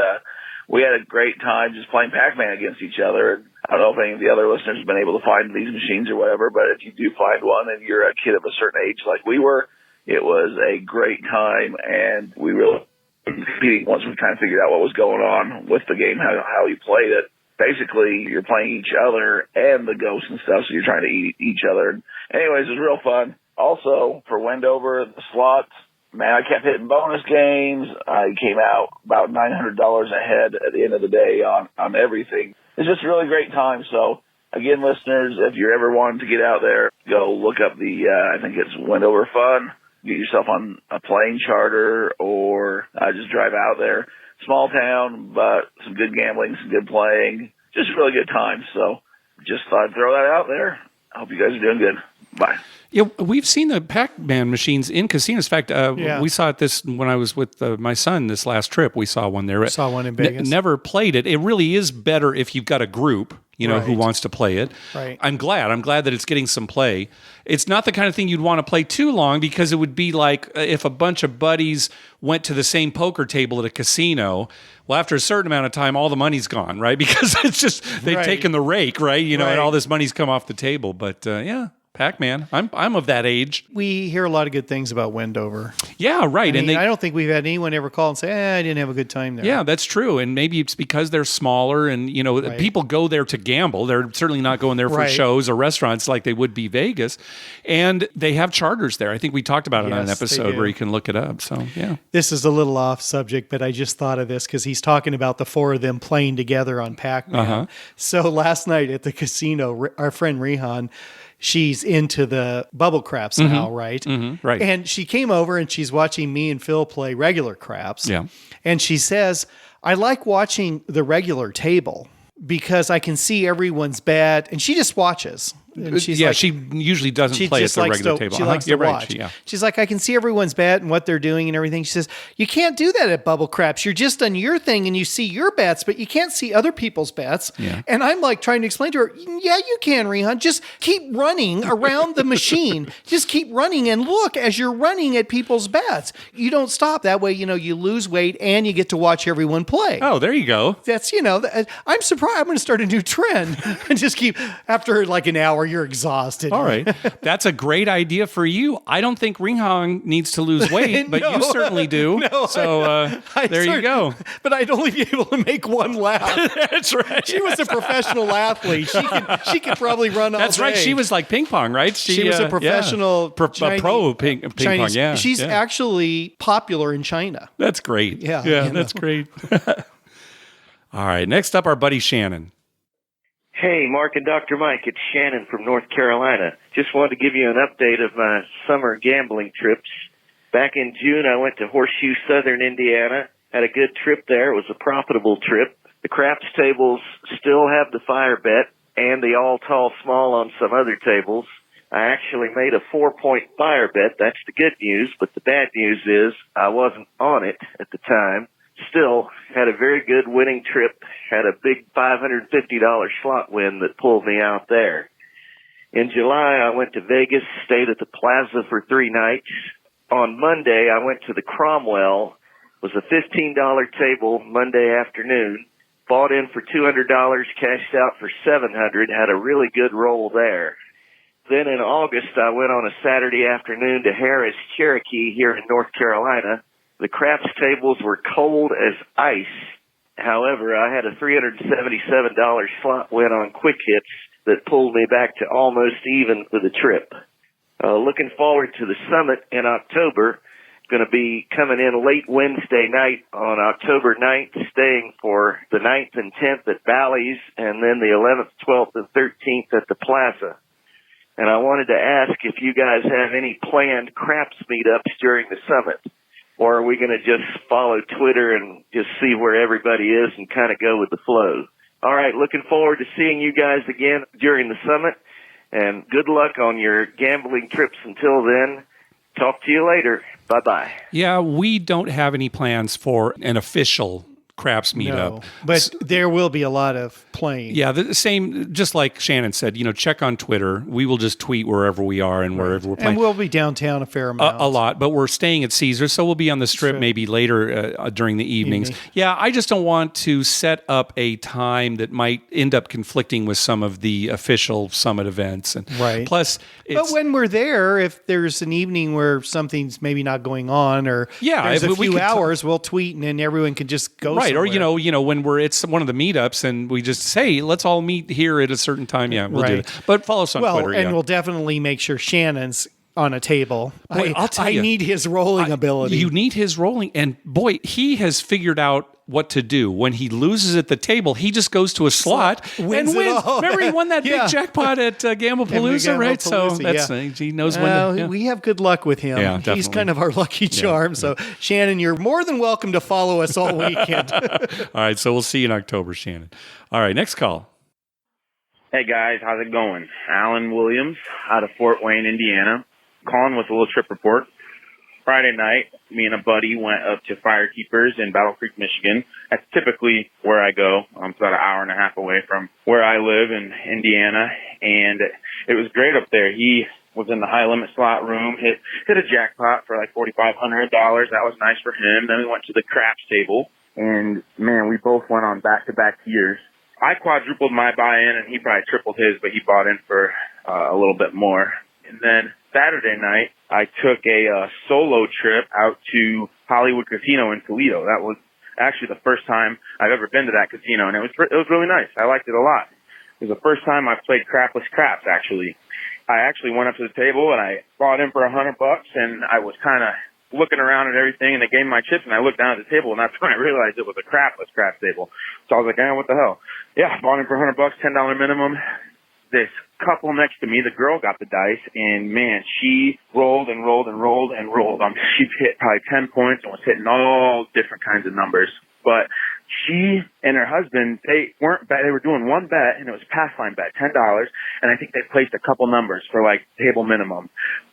we had a great time just playing Pac-Man against each other. I don't know if any of the other listeners have been able to find these machines or whatever, but if you do find one and you're a kid of a certain age like we were, it was a great time, and we really competing once we kind of figured out what was going on with the game, how you played it. Basically, you're playing each other and the ghosts and stuff, so you're trying to eat each other. Anyways, it was real fun. Also, for Wendover, the slots, man, I kept hitting bonus games. I came out about $900 ahead at the end of the day on everything. It's just a really great time. So, again, listeners, if you're ever wanting to get out there, go look up I think it's Wendover Fun. Get yourself on a plane charter or just drive out there. Small town, but some good gambling, some good playing. Just a really good time. So just thought I'd throw that out there. I hope you guys are doing good. Bye. Yeah, we've seen the Pac-Man machines in casinos. In fact, we saw it when I was with my son this last trip. We saw one there. Saw one in Vegas. Never played it. It really is better if you've got a group, who wants to play it. Right. I'm glad that it's getting some play. It's not the kind of thing you'd want to play too long because it would be like if a bunch of buddies went to the same poker table at a casino. Well, after a certain amount of time, all the money's gone, right? Because it's just they've taken the rake, right? And all this money's come off the table. But Pac-Man. I'm of that age. We hear a lot of good things about Wendover. Yeah, right. I don't think we've had anyone ever call and say, I didn't have a good time there. Yeah, that's true. And maybe it's because they're smaller and, people go there to gamble. They're certainly not going there for shows or restaurants like they would be Vegas. And they have charters there. I think we talked about it on an episode where you can look it up. So, yeah. This is a little off subject, but I just thought of this because he's talking about the 4 of them playing together on Pac-Man. Uh-huh. So last night at the casino, our friend Rehan, she's into the bubble craps now, right? Mm-hmm. Right. And she came over and she's watching me and Phil play regular craps. Yeah. And she says, I like watching the regular table because I can see everyone's bet. And she just watches. And she's she usually doesn't play at the regular table. She likes to watch. She's like, I can see everyone's bet and what they're doing and everything. She says, you can't do that at bubble craps. You're just on your thing and you see your bets, but you can't see other people's bets. Yeah. And I'm like trying to explain to her, yeah, you can, Rehan. Just keep running around the machine. Just keep running and look as you're running at people's bets. You don't stop. That way, you lose weight and you get to watch everyone play. Oh, there you go. That's, I'm surprised. I'm going to start a new trend and just keep, after like an hour, you're exhausted. All right. That's a great idea for you. I don't think Ringhong needs to lose weight, but you certainly do. No, so there you go. But I'd only be able to make one lap. That's right. She was a professional athlete. She could probably run all That's day. right. She was like ping pong, right? She was a professional pro ping pong. Yeah. She's actually popular in China. That's great. Yeah. That's great. All right. Next up, our buddy Shannon. Hey, Mark and Dr. Mike, it's Shannon from North Carolina. Just wanted to give you an update of my summer gambling trips. Back in June, I went to Horseshoe Southern Indiana. Had a good trip there. It was a profitable trip. The craps tables still have the fire bet and the all tall small on some other tables. I actually made a 4-point fire bet. That's the good news, but the bad news is I wasn't on it at the time. Still, had a very good winning trip, had a big $550 slot win that pulled me out there. In July, I went to Vegas, stayed at the Plaza for 3 nights. On Monday, I went to the Cromwell. It was a $15 table Monday afternoon. Bought in for $200, cashed out for $700, had a really good roll there. Then in August, I went on a Saturday afternoon to Harrah's Cherokee here in North Carolina. The craps tables were cold as ice. However, I had a $377 slot win on quick hits that pulled me back to almost even for the trip. Looking forward to the summit in October. Going to be coming in late Wednesday night on October 9th, staying for the 9th and 10th at Bally's, and then the 11th, 12th, and 13th at the Plaza. And I wanted to ask if you guys have any planned craps meetups during the summit, or are we going to just follow Twitter and just see where everybody is and kind of go with the flow? All right, looking forward to seeing you guys again during the summit, and good luck on your gambling trips until then. Talk to you later. Bye-bye. Yeah, we don't have any plans for an official craps meetup. No, but there will be a lot of playing. Yeah, the same, just like Shannon said, check on Twitter. We will just tweet wherever we are and wherever we're playing. And we'll be downtown a fair amount. A lot, but we're staying at Caesars, so we'll be on the Strip maybe later during the evenings. Yeah, I just don't want to set up a time that might end up conflicting with some of the official summit events. And plus, but when we're there, if there's an evening where something's maybe not going on, or there's a few hours, we'll tweet and then everyone can just go somewhere. Or when it's one of the meetups and we just say, let's all meet here at a certain time. Yeah, we'll do that. But follow us on Twitter. And we'll definitely make sure Shannon's on a table. Boy, I'll tell you, I need his rolling ability. You need his rolling. And boy, he has figured out what to do. When he loses at the table, he just goes to a slot and wins. Remember, he won that big jackpot at Gamblepalooza, right? So he knows when we have good luck with him. Yeah, he's kind of our lucky charm. So, Shannon, you're more than welcome to follow us all weekend. All right, so we'll see you in October, Shannon. All right, next call. Hey, guys, how's it going? Alan Williams out of Fort Wayne, Indiana. Calling with a little trip report. Friday night, me and a buddy went up to FireKeepers in Battle Creek, Michigan. That's typically where I go. It's about an hour and a half away from where I live in Indiana, and it was great up there. He was in the high limit slot room, hit a jackpot for like $4,500. That was nice for him. Then we went to the craps table, and man, we both went on back-to-back years. I quadrupled my buy-in, and he probably tripled his, but he bought in for a little bit more. And then Saturday night, I took a solo trip out to Hollywood Casino in Toledo. That was actually the first time I've ever been to that casino, and it was really nice. I liked it a lot. It was the first time I played crapless craps, actually. I actually went up to the table, and I bought in for $100, and I was kind of looking around at everything, and they gave me my chips, and I looked down at the table, and that's when I realized it was a crapless craps table. So I was like, what the hell? Yeah, bought in for $100, $10 minimum. This couple next to me, the girl got the dice, and man, she rolled and rolled and rolled and rolled. She hit probably 10 points and was hitting all different kinds of numbers. But she and her husband, they were doing one bet, and it was a pass line bet, $10, and I think they placed a couple numbers for like table minimum.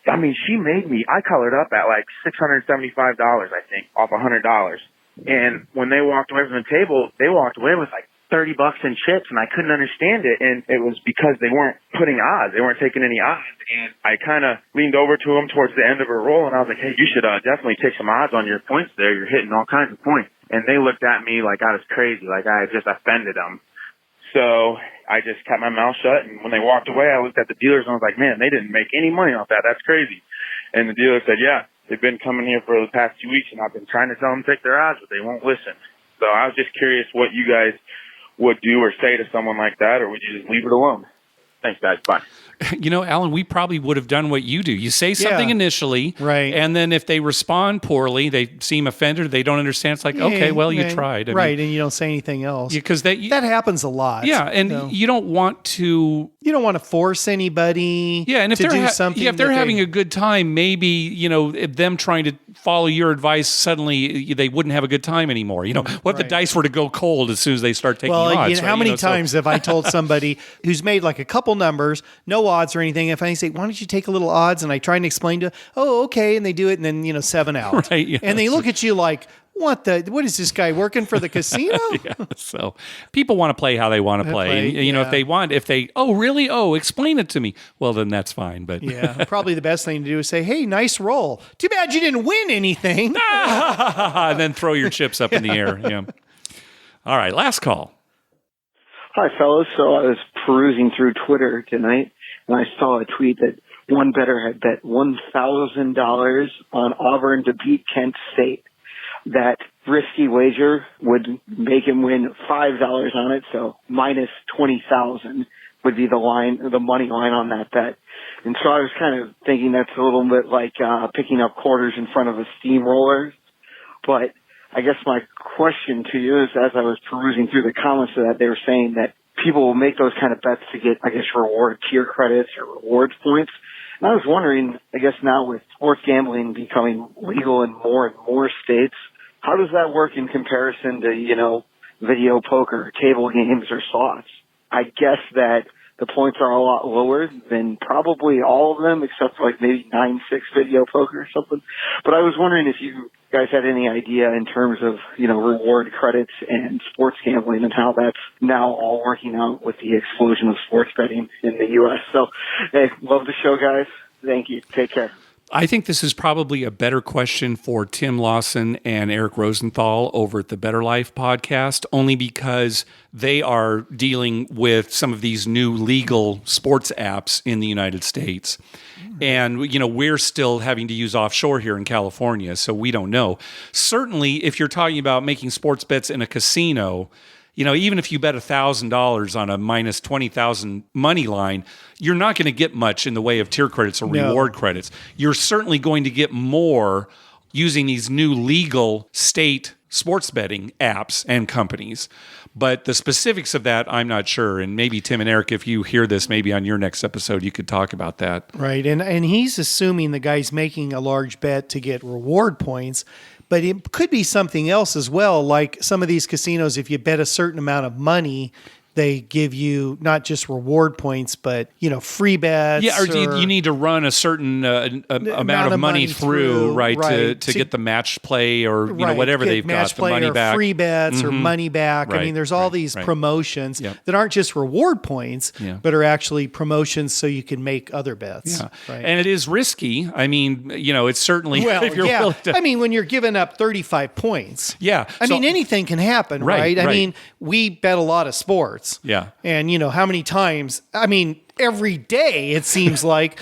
She made me, I colored up at like $675, I think, off $100. And when they walked away from the table, they walked away with like $30 in chips, and I couldn't understand it. And it was because they weren't putting odds. They weren't taking any odds. And I kind of leaned over to them towards the end of her roll, and I was like, hey, you should definitely take some odds on your points there. You're hitting all kinds of points. And they looked at me like I was crazy, like I had just offended them. So I just kept my mouth shut, and when they walked away, I looked at the dealers, and I was like, man, they didn't make any money off that. That's crazy. And the dealer said, yeah, they've been coming here for the past 2 weeks, and I've been trying to tell them to take their odds, but they won't listen. So I was just curious what you guys would do or say to someone like that, or would you just leave it alone? Thanks, guys. Bye. Alan, we probably would have done what you do. You say something initially, right? And then if they respond poorly, they seem offended, they don't understand. It's like, okay, well, you tried. I mean, and you don't say anything else. Because that happens a lot. Yeah, and you don't want to... You don't want to force anybody and if to they're do something. If they're having a good time, maybe, them trying to follow your advice, suddenly they wouldn't have a good time anymore. What if the dice were to go cold as soon as they start taking odds? How many times have I told somebody who's made like a couple numbers, no odds or anything, if I say, why don't you take a little odds? And I try and explain to, oh, okay. And they do it, and then, 7 out. Right, yeah. And they look at you like, what is this guy working for the casino? Yeah, so people want to play how they want to play. If they, oh, really? Oh, explain it to me. Well, then that's fine. But yeah, probably the best thing to do is say, hey, nice roll. Too bad you didn't win anything. And then throw your chips up in the air. Yeah. All right, last call. Hi, fellas. So I was perusing through Twitter tonight, and I saw a tweet that one bettor had bet $1,000 on Auburn to beat Kent State. That risky wager would make him win $5 on it, so minus 20,000 would be the money line on that bet. And so I was kind of thinking that's a little bit like picking up quarters in front of a steamroller. But I guess my question to you is, as I was perusing through the comments of that, they were saying that people will make those kind of bets to get, I guess, reward tier credits or rewards points. And I was wondering, I guess now with sports gambling becoming legal in more and more states, how does that work in comparison to, video poker, table games, or slots? I guess that the points are a lot lower than probably all of them, except for like maybe 9-6 video poker or something. But I was wondering if you guys had any idea in terms of, reward credits and sports gambling and how that's now all working out with the explosion of sports betting in the U.S. So, hey, love the show, guys. Thank you. Take care. I think this is probably a better question for Tim Lawson and Eric Rosenthal over at the Better Life podcast, only because they are dealing with some of these new legal sports apps in the United States. And, we're still having to use offshore here in California, so we don't know. Certainly, if you're talking about making sports bets in a casino, even if you bet $1,000 on a minus 20,000 money line, you're not going to get much in the way of tier credits or reward credits. You're certainly going to get more using these new legal state sports betting apps and companies. But the specifics of that, I'm not sure. And maybe Tim and Eric, if you hear this, maybe on your next episode, you could talk about that. Right. And he's assuming the guy's making a large bet to get reward points. But it could be something else as well, like some of these casinos, if you bet a certain amount of money, they give you not just reward points, but, free bets. Yeah, or you need to run a certain amount of money through, right, to get the match play or, whatever they've got, the money back. Free bets or money back. Right, I mean, there's all these promotions that aren't just reward points, but are actually promotions so you can make other bets. Yeah. Right? And it is risky. I mean, it's certainly... if you're willing to... I mean, when you're giving up 35 points, I mean, anything can happen, right? I mean, we bet a lot of sports. Yeah. And, how many times, I mean, every day it seems like,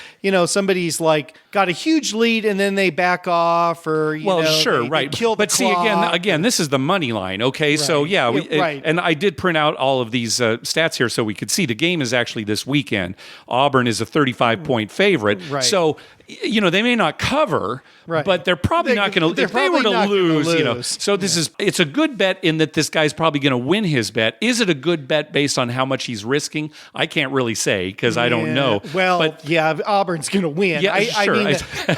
somebody's like got a huge lead and then they back off or, they kill the But see, again, this is the money line. Okay. Right. So and I did print out all of these stats here so we could see the game is actually this weekend. Auburn is a 35-point favorite. Right. So, they may not cover, but they're probably not going to, if they were to lose, so it's a good bet in that this guy's probably going to win his bet. Is it a good bet based on how much he's risking? I can't really say because I don't know. Well, Auburn's going to win. Yeah, sure.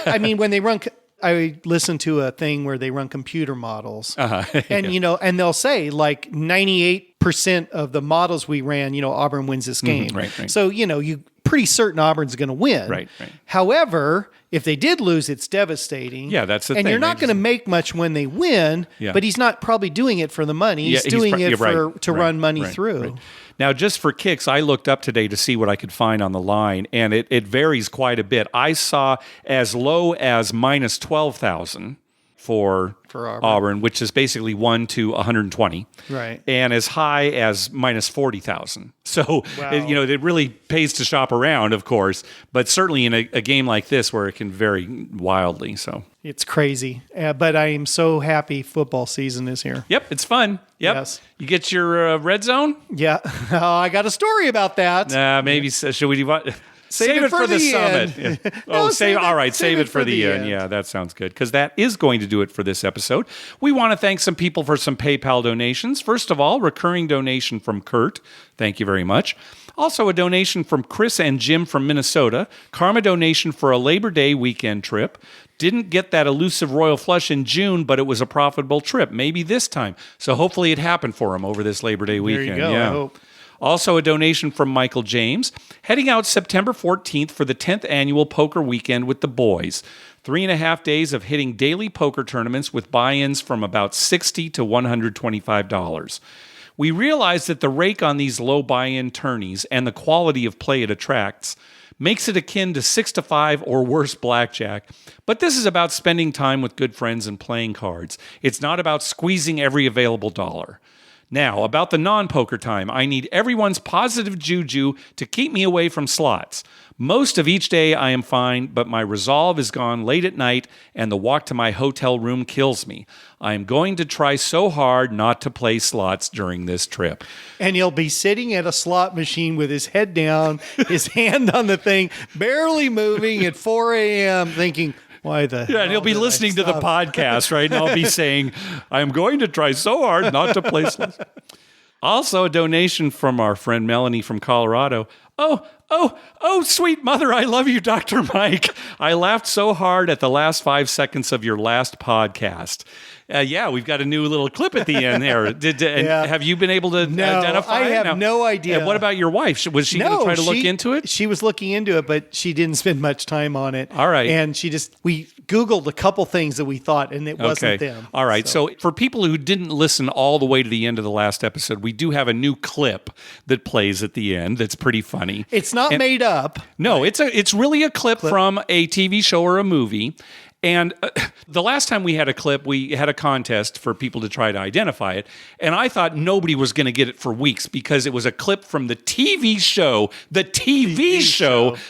I mean, when they run, I listened to a thing where they run computer models, and and they'll say like 98% of the models we ran, Auburn wins this game. Right. So you pretty certain Auburn's going to win. Right. However, if they did lose, it's devastating. Yeah, that's the thing. And you're not going to make much when they win. Yeah. But he's not probably doing it for the money. He's doing it to run money through. Right. Now, just for kicks, I looked up today to see what I could find on the line, and it varies quite a bit. I saw as low as minus 12,000 for Auburn, which is basically 1 to 120. Right. And as high as minus 40,000. So, it really pays to shop around, of course, but certainly in a game like this where it can vary wildly. So it's crazy. But I am so happy football season is here. Yep, it's fun. Yep. Yes. You get your red zone? Yeah. I got a story about that. Maybe. Should we do what? Save it for the summit. Yeah. Save it for the end. Yeah, that sounds good, because that is going to do it for this episode. We want to thank some people for some PayPal donations. First of all, recurring donation from Kurt. Thank you very much. Also, a donation from Chris and Jim from Minnesota. Karma donation for a Labor Day weekend trip. Didn't get that elusive royal flush in June, but it was a profitable trip. Maybe this time. So hopefully it happened for him over this Labor Day weekend. There you go, yeah. I hope. Also, a donation from Michael James. Heading out September 14th for the 10th annual poker weekend with the boys. 3.5 days of hitting daily poker tournaments with buy-ins from about $60 to $125. We realize that the rake on these low buy-in tourneys and the quality of play it attracts makes it akin to 6 to 5 or worse blackjack. But this is about spending time with good friends and playing cards. It's not about squeezing every available dollar. Now, about the non-poker time, I need everyone's positive juju to keep me away from slots. Most of each day I am fine, but my resolve is gone late at night and the walk to my hotel room kills me. I am going to try so hard not to play slots during this trip. And he'll be sitting at a slot machine with his head down, his hand on the thing, barely moving at 4 a.m. thinking, why the hell and he'll be listening to the podcast, right? And I'll be saying, I'm going to try so hard not to play slots. Also, a donation from our friend Melanie from Colorado. Oh, sweet mother, I love you, Dr. Mike. I laughed so hard at the last 5 seconds of your last podcast. We've got a new little clip at the end there. Have you been able to identify I it? have no idea. And what about your wife? Was she going to try to look into it? She was looking into it, but she didn't spend much time on it. All right. And we Googled a couple things that we thought, and it wasn't them. All right. So for people who didn't listen all the way to the end of the last episode, we do have a new clip that plays at the end that's pretty funny. It's not made up. No, it's really a clip from a TV show or a movie. And the last time we had a clip, we had a contest for people to try to identify it. And I thought nobody was going to get it for weeks because it was a clip from the TV show,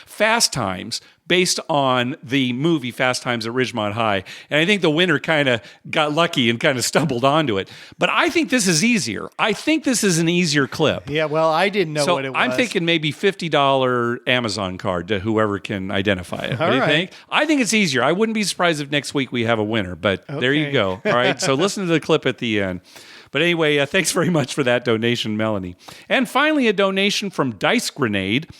Fast Times, based on the movie Fast Times at Ridgemont High. And I think the winner kind of got lucky and kind of stumbled onto it. But I think this is easier. I think this is an easier clip. Yeah, well, I didn't know what it was. I'm thinking maybe $50 Amazon card to whoever can identify it. What do you think? I think it's easier. I wouldn't be surprised if next week we have a winner, but there you go. All right, so listen to the clip at the end. But anyway, thanks very much for that donation, Melanie. And finally, a donation from Dice Grenade.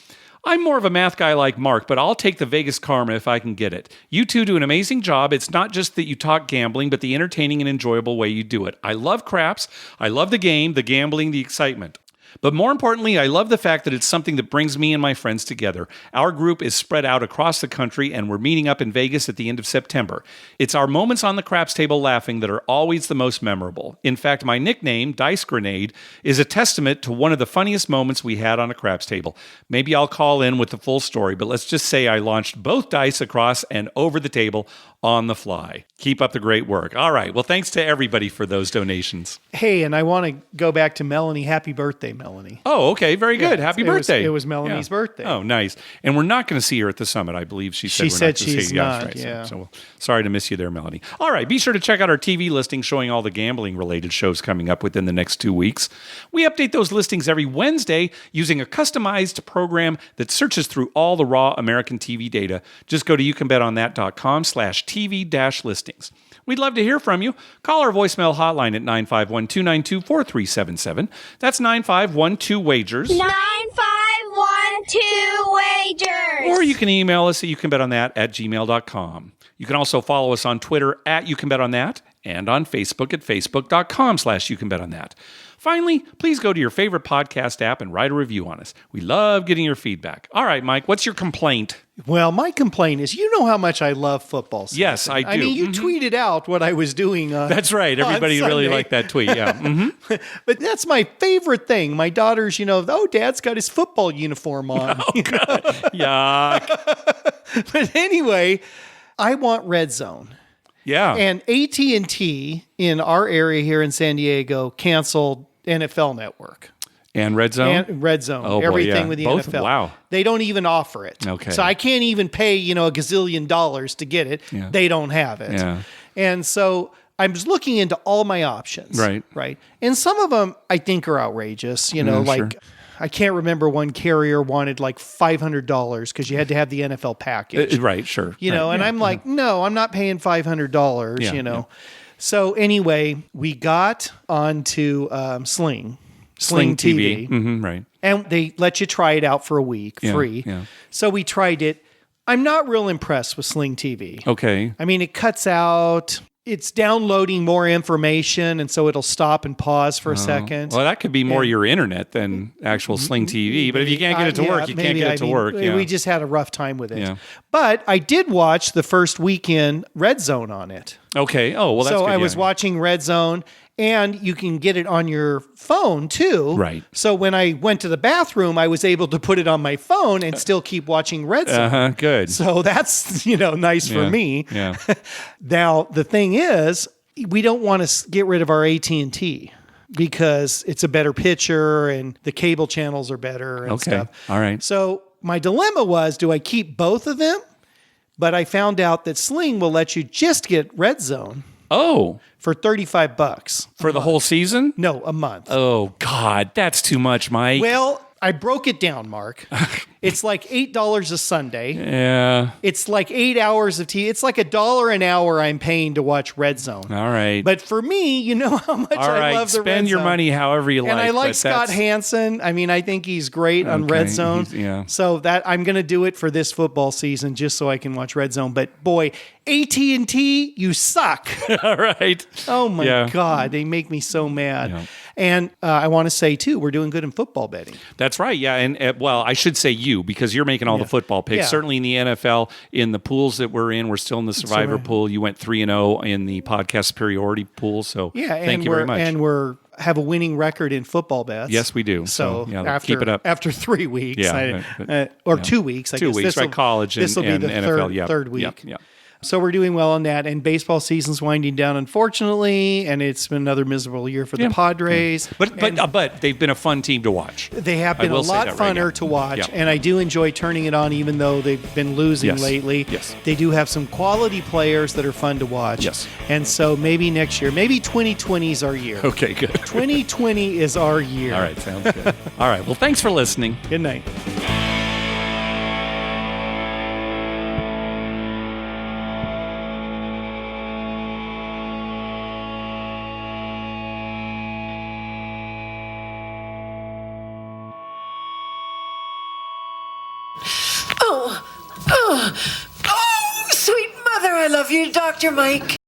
I'm more of a math guy like Mark, but I'll take the Vegas karma if I can get it. You two do an amazing job. It's not just that you talk gambling, but the entertaining and enjoyable way you do it. I love craps. I love the game, the gambling, the excitement. But more importantly, I love the fact that it's something that brings me and my friends together. Our group is spread out across the country, and we're meeting up in Vegas at the end of September. It's our moments on the craps table laughing that are always the most memorable. In fact, my nickname, Dice Grenade, is a testament to one of the funniest moments we had on a craps table. Maybe I'll call in with the full story, but let's just say I launched both dice across and over the table on the fly. Keep up the great work. All right. Well, thanks to everybody for those donations. Hey, and I want to go back to Melanie. Happy birthday, Melanie. Oh, okay. Very good. Happy birthday. It was Melanie's birthday. Oh, nice. And we're not going to see her at the summit, I believe she said. She's not. So sorry to miss you there, Melanie. All right. Be sure to check out our TV listing showing all the gambling-related shows coming up within the next 2 weeks. We update those listings every Wednesday using a customized program that searches through all the raw American TV data. Just go to youcanbetonthat.com/TV-listings. We'd love to hear from you. Call our voicemail hotline at 951-292-4377. That's 9512-WAGERS. 9512-WAGERS. Or you can email us at youcanbetonThat@gmail.com. You can also follow us on Twitter at YouCanBetOnThat and on Facebook at facebook.com/YouCanBetOnThat. Finally, please go to your favorite podcast app and write a review on us. We love getting your feedback. All right, Mike, what's your complaint? Well, my complaint is, you know how much I love football season. Yes, I do. I mean, you tweeted out what I was doing. That's right. Everybody really liked that tweet. Yeah. But that's my favorite thing. My daughter's, Dad's got his football uniform on. Oh, God. Yuck. But anyway, I want Red Zone. Yeah. And AT&T in our area here in San Diego canceled NFL Network. And Red Zone? Oh, everything with the Both? NFL. Wow. They don't even offer it. Okay. So I can't even pay, a gazillion dollars to get it. Yeah. They don't have it. Yeah. And so I'm just looking into all my options. Right. Right. And some of them I think are outrageous, like, sure. I can't remember, one carrier wanted like $500 because you had to have the NFL package. Right, sure. You know, and I'm like, no, I'm not paying $500, you know. Yeah. So anyway, we got onto Sling TV. Mm-hmm, right. And they let you try it out for a week, free. Yeah. So we tried it. I'm not real impressed with Sling TV. Okay. I mean, it cuts out. It's downloading more information, and so it'll stop and pause for a second. Well, that could be more your internet than actual Sling TV. But if you can't get it to work, you can't get it to work. Yeah. We just had a rough time with it. Yeah. But I did watch the first weekend Red Zone on it. Okay. Oh, well, that's so good. I was watching Red Zone, and you can get it on your phone too. Right. So when I went to the bathroom, I was able to put it on my phone and still keep watching Red Zone. Good. So that's, nice for me. Yeah. Now, the thing is, we don't want to get rid of our AT&T because it's a better picture and the cable channels are better and stuff. All right. So my dilemma was, do I keep both of them? But I found out that Sling will let you just get Red Zone. Oh. For $35. For the whole season? No, a month. Oh, God. That's too much, Mike. Well, I broke it down, Mark. It's like $8 a Sunday. Yeah. It's like 8 hours of TV. It's like $1 an hour I'm paying to watch Red Zone. All right. But for me, you know how much I love the Red Zone. Spend your money however you like. And I like Scott Hansen. I mean, I think he's great on Red Zone. So that I'm going to do it for this football season just so I can watch Red Zone. But boy, AT&T, you suck. All right. Oh my God, they make me so mad. Yeah. And I want to say too, we're doing good in football betting. That's right. Yeah. And well, I should say you, because you're making all the football picks. Yeah. Certainly in the NFL, in the pools that we're in, we're still in the Survivor pool. You went 3-0 in the podcast superiority pool. So thank you very much. And we're have a winning record in football bets. Yes, we do. So after, keep it up. After 3 weeks, 2 weeks, I guess. 2 weeks, right? College and NFL. This will be the NFL, third week. Yeah. So we're doing well on that, and baseball season's winding down, unfortunately, and it's been another miserable year for the Padres. Yeah. But they've been a fun team to watch. They have been a lot funner to watch, and I do enjoy turning it on, even though they've been losing lately. Yes. They do have some quality players that are fun to watch. Yes. And so maybe next year, maybe 2020 is our year. Okay, good. 2020 is our year. All right, sounds good. All right, well, thanks for listening. Good night. Oh, sweet mother, I love you, Dr. Mike.